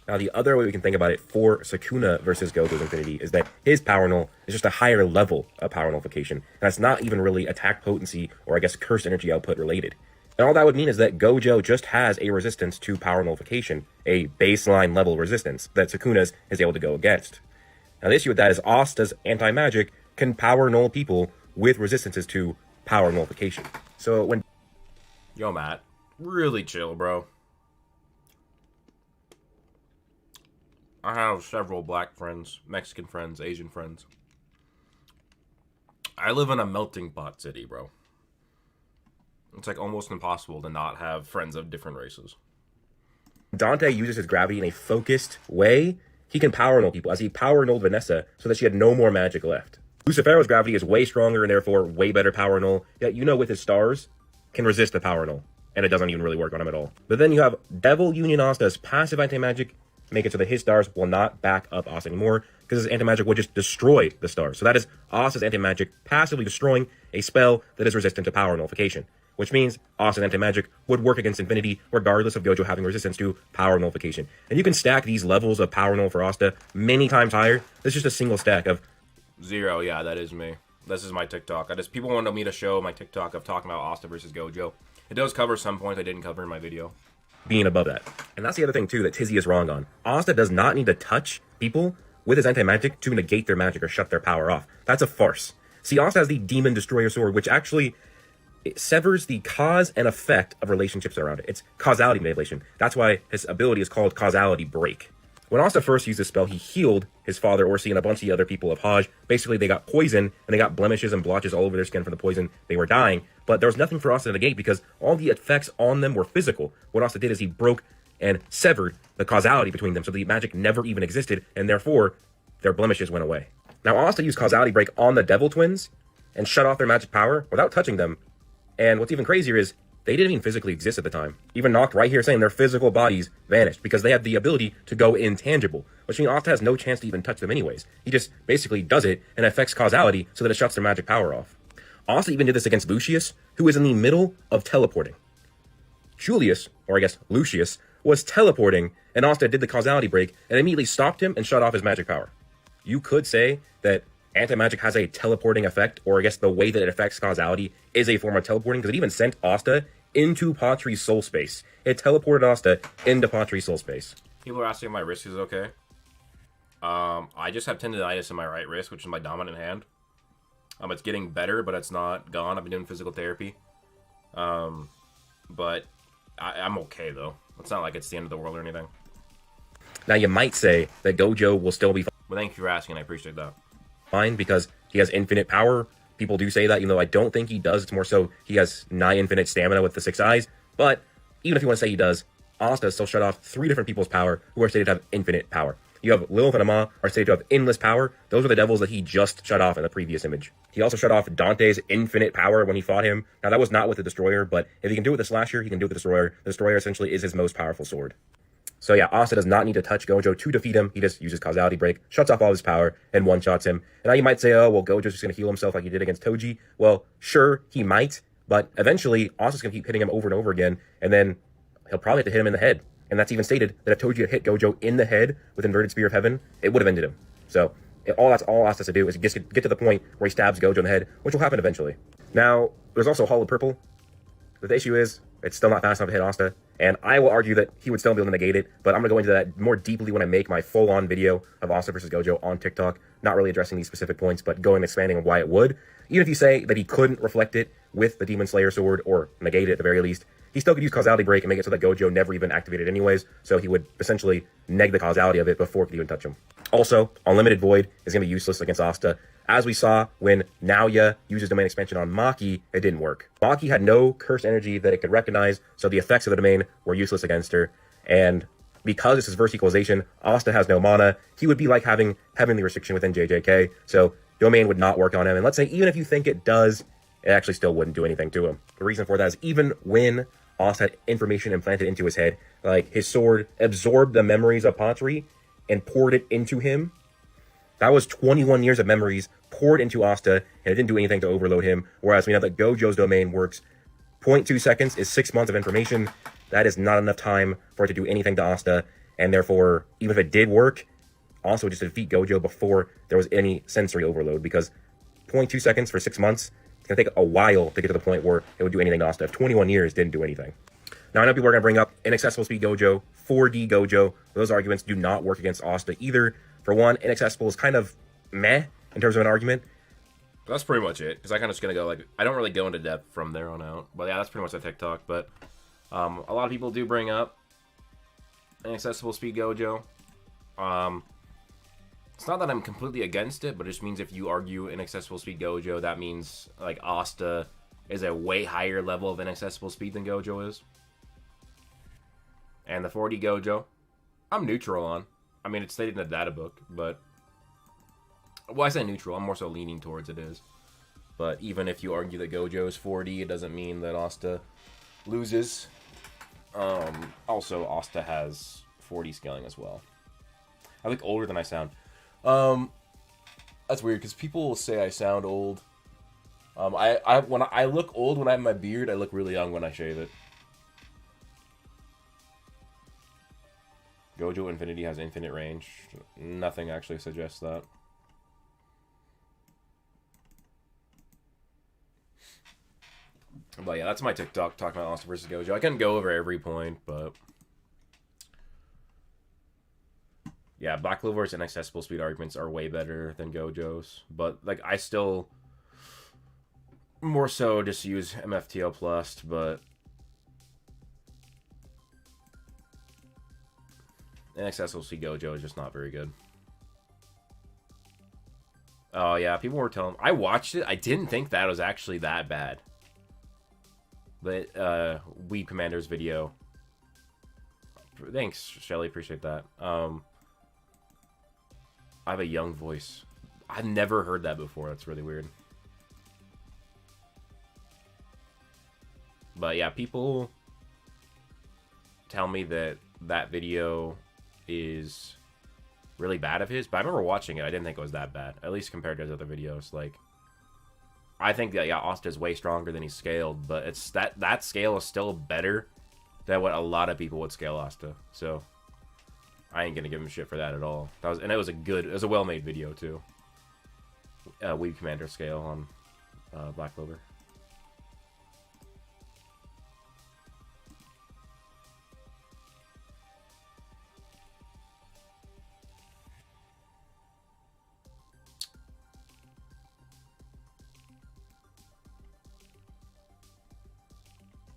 Now, the other way we can think about it for Sukuna versus Gojo's infinity is that his power null is just a higher level of power nullification. And that's not even really attack potency or, I guess, cursed energy output related. And all that would mean is that Gojo just has a resistance to power nullification, a baseline level resistance that Sukuna's is able to go against. Now, the issue with that is Asta's anti-magic can power null people with resistances to power nullification. So when... Yo, Matt. Really chill, bro. I have several black friends, Mexican friends, Asian friends. I live in a melting pot city, bro. It's like almost impossible to not have friends of different races. Dante uses his gravity in a focused way, he can power null people, as he power nulled Vanessa so that she had no more magic left. Lucifero's gravity is way stronger and therefore way better power null, yet you know with his stars, can resist the power null, and it doesn't even really work on him at all. But then you have Devil Union Asta's passive anti-magic, make it so that his stars will not back up Asta anymore, because his anti-magic would just destroy the stars. So that is Asta's anti-magic passively destroying a spell that is resistant to power nullification, which means Asta's anti-magic would work against Infinity regardless of Gojo having resistance to power nullification. And you can stack these levels of power null for Asta many times higher. There's just a single stack of 0. Yeah, that is me. This is my TikTok. People wanted me to show my TikTok of talking about Asta versus Gojo. It does cover some points I didn't cover in my video. Being above that. And that's the other thing too that Tizzy is wrong on. Asta does not need to touch people with his anti-magic to negate their magic or shut their power off. That's a farce. See, Asta has the Demon Destroyer Sword, which actually it severs the cause and effect of relationships around it. It's causality manipulation. That's why his ability is called Causality Break. When Asta first used this spell, he healed his father, Orsi, and a bunch of the other people of Hajj. Basically, they got poison, and they got blemishes and blotches all over their skin from the poison. They were dying, but there was nothing for Asta to negate because all the effects on them were physical. What Asta did is he broke and severed the causality between them, so the magic never even existed, and therefore, their blemishes went away. Now, Asta used Causality Break on the Devil Twins and shut off their magic power without touching them. And what's even crazier is they didn't even physically exist at the time. Even Noct right here saying their physical bodies vanished because they have the ability to go intangible, which means Asta has no chance to even touch them anyways. He just basically does it and affects causality so that it shuts their magic power off. Asta even did this against Lucius, who is in the middle of teleporting. Julius, or I guess Lucius, was teleporting, and Asta did the Causality Break and immediately stopped him and shut off his magic power. You could say that anti-magic has a teleporting effect, or I guess the way that it affects causality is a form of teleporting, because it even sent Asta into Patri's soul space. It teleported Asta into Patri's soul space. People are asking if my wrist is okay. I just have tendonitis in my right wrist, which is my dominant hand. It's getting better, but it's not gone. I've been doing physical therapy. But I'm okay, though. It's not like it's the end of the world or anything. Now, you might say that Gojo will still be But thank you for asking. I appreciate that. fine because he has infinite power. People do say that, even though I don't think he does. It's more so he has nigh infinite stamina with the 6 eyes. But even if you want to say he does, Asta still shut off 3 different people's power who are stated to have infinite power. You have Lilith and Ama are stated to have endless power. Those are the devils that he just shut off in the previous image. He also shut off Dante's infinite power when he fought him. Now, that was not with the Destroyer, but if he can do it with the Slasher, he can do it with the Destroyer. The Destroyer essentially is his most powerful sword. So yeah, Asta does not need to touch Gojo to defeat him. He just uses Causality Break, shuts off all his power, and one-shots him. And now you might say, oh, well, Gojo's just going to heal himself like he did against Toji. Well, sure, he might, but eventually, Asta's going to keep hitting him over and over again, and then he'll probably have to hit him in the head. And that's even stated that if Toji had hit Gojo in the head with Inverted Spear of Heaven, it would have ended him. So that's all Asta has to do is get to the point where he stabs Gojo in the head, which will happen eventually. Now, there's also Hollow Purple. But the issue is, it's still not fast enough to hit Asta, and I will argue that he would still be able to negate it, but I'm going to go into that more deeply when I make my full-on video of Asta versus Gojo on TikTok, not really addressing these specific points, but going and expanding on why it would. Even if you say that he couldn't reflect it with the Demon Slayer sword, or negate it at the very least, he still could use Causality Break and make it so that Gojo never even activated anyways, so he would essentially neg the causality of it before it could even touch him. Also, Unlimited Void is going to be useless against Asta. As we saw when Naoya uses Domain Expansion on Maki, it didn't work. Maki had no cursed energy that it could recognize, so the effects of the domain were useless against her. And because this is verse equalization, Asta has no mana. He would be like having Heavenly Restriction within JJK, so Domain would not work on him. And let's say even if you think it does, it actually still wouldn't do anything to him. The reason for that is even when Asta had information implanted into his head, like his sword absorbed the memories of Patri and poured it into him, that was 21 years of memories poured into Asta, and it didn't do anything to overload him. Whereas we know that Gojo's domain works 0.2 seconds is 6 months of information. That is not enough time for it to do anything to Asta, and therefore, even if it did work, Asta would just defeat Gojo before there was any sensory overload, because 0.2 seconds for 6 months, it's going to take a while to get to the point where it would do anything to Asta. If 21 years didn't do anything. Now, I know people are going to bring up Inaccessible Speed Gojo, 4D Gojo. Those arguments do not work against Asta either. For one, Inaccessible is kind of meh in terms of an argument. That's pretty much it. Because I kind of just gonna go like I don't really go into depth from there on out. But yeah, that's pretty much the TikTok. But a lot of people do bring up inaccessible speed Gojo. It's not that I'm completely against it, but it just means if you argue inaccessible speed Gojo, that means like Asta is a way higher level of inaccessible speed than Gojo is. And the 40 Gojo, I'm neutral on. I mean, it's stated in the data book, but... Well, I say neutral. I'm more so leaning towards it is. But even if you argue that Gojo is 40, it doesn't mean that Asta loses. Also, Asta has 40 scaling as well. I look older than I sound. That's weird, because people will say I sound old. When I look old when I have my beard, I look really young when I shave it. Gojo Infinity has infinite range. Nothing actually suggests that. But yeah, that's my TikTok talking about Asta versus Gojo. I couldn't go over every point, but... Yeah, Black Clover's inaccessible speed arguments are way better than Gojo's. But, like, I still... more so just use MFTL plus, but... inaccessible speed Gojo is just not very good. Oh, yeah, people were telling... I watched it. I didn't think that was actually that bad. But, Weeb Commander's video. Thanks, Shelly. Appreciate that. I have a young voice. I've never heard that before. That's really weird. But, yeah, people tell me that that video is really bad of his. But I remember watching it. I didn't think it was that bad. At least compared to his other videos. Like... I think that, yeah, Asta is way stronger than he's scaled, but it's that scale is still better than what a lot of people would scale Asta. So I ain't gonna give him shit for that at all. It was a well-made video too. Weeb Commander scale on Black Clover.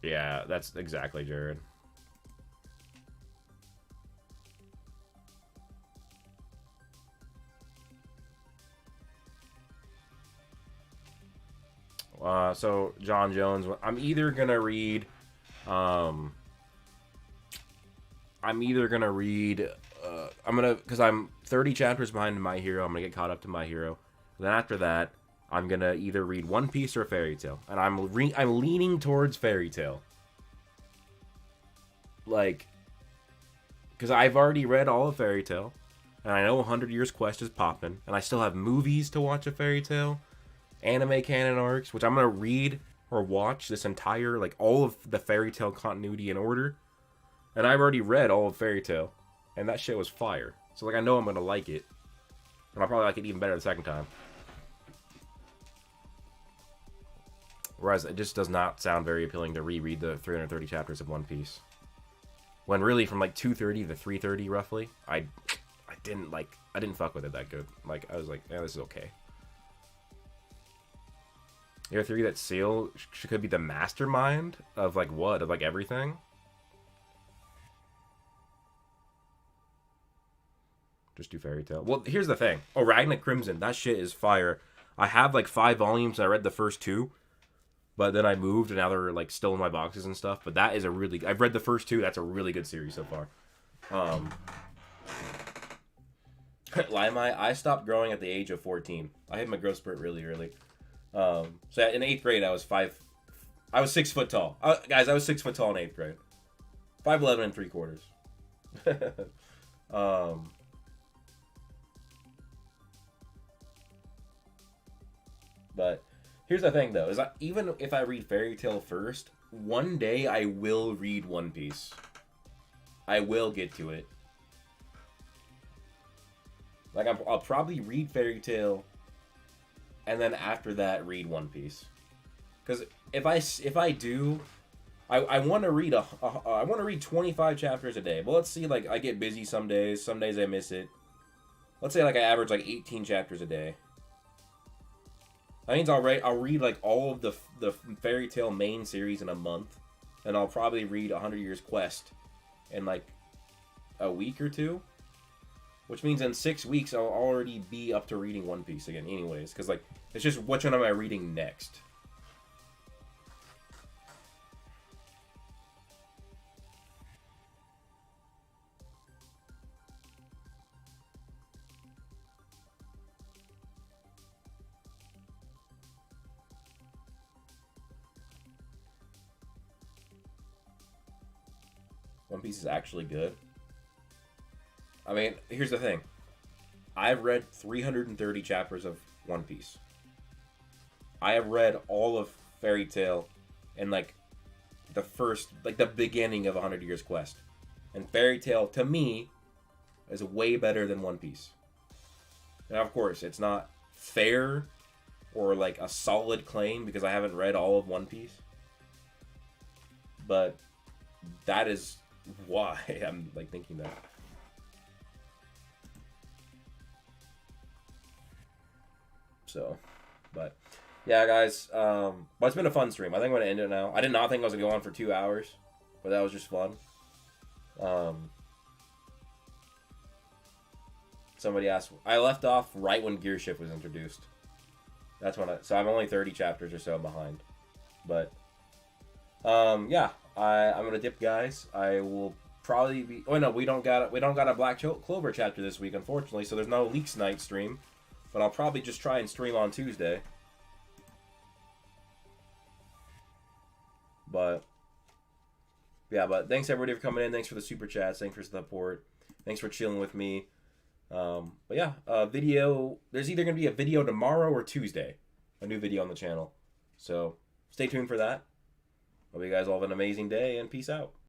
Yeah, that's exactly Jared. So John Jones, I'm either gonna read because I'm 30 chapters behind My Hero. I'm gonna get caught up to My Hero. Then after that, I'm gonna either read One Piece or Fairy Tail, and I'm leaning towards Fairy Tail. Like, because I've already read all of Fairy Tail, and I know 100 Years Quest is popping, and I still have movies to watch of Fairy Tail, anime canon arcs, which I'm gonna read or watch this entire, like, all of the Fairy Tail continuity in order, and I've already read all of Fairy Tail, and that shit was fire. So, like, I know I'm gonna like it, and I'll probably like it even better the second time. Whereas it just does not sound very appealing to reread the 330 chapters of One Piece. When really from like 230 to 330 roughly, I didn't fuck with it that good. Like I was like, yeah, this is okay. Your theory that Seal could be the mastermind of like what? Of like everything? Just do Fairy Tail. Well, here's the thing. Oh, Ragnar Crimson, that shit is fire. I have like 5 volumes and I read the first 2. But then I moved, and now they're, like, still in my boxes and stuff. But that is a really... I've read the first 2. That's a really good series so far. Limai, I stopped growing at the age of 14. I hit my growth spurt really early. So in 8th grade, I was 6 foot tall. Guys, I was 6 foot tall in 8th grade. 5'11" and 3/4. But... Here's the thing, though, is even if I read Fairy Tail first, one day I will read One Piece. I will get to it. Like, I'll probably read Fairy Tail, and then after that, read One Piece. Because if I do, I want to read I want to read 25 chapters a day. But let's see, like, I get busy some days I miss it. Let's say, like, I average, like, 18 chapters a day. That means I'll read like all of the Fairy Tail main series in a month, and I'll probably read 100 Years Quest in like a week or two, which means in 6 weeks I'll already be up to reading One Piece again anyways, because like it's just which one am I reading next. One Piece is actually good. I mean, here's the thing. I've read 330 chapters of One Piece. I have read all of Fairy Tail in like the beginning of 100 Years Quest. And Fairy Tail, to me, is way better than One Piece. Now, of course, it's not fair or like a solid claim because I haven't read all of One Piece. But that is why I'm like thinking that. So, but yeah, guys. But it's been a fun stream. I think I'm gonna end it now. I did not think I was gonna go on for 2 hours, but that was just fun. Somebody asked. I left off right when Gear Shift was introduced. That's when so I'm only 30 chapters or so behind. But yeah, I'm gonna dip, guys. I will probably be. Oh no, we don't got a Black Clover chapter this week, unfortunately. So there's no Leaks Night stream. But I'll probably just try and stream on Tuesday. But yeah, but thanks everybody for coming in. Thanks for the super chats. Thanks for the support. Thanks for chilling with me. But yeah, video. There's either gonna be a video tomorrow or Tuesday, a new video on the channel. So stay tuned for that. Hope you guys all have an amazing day and peace out.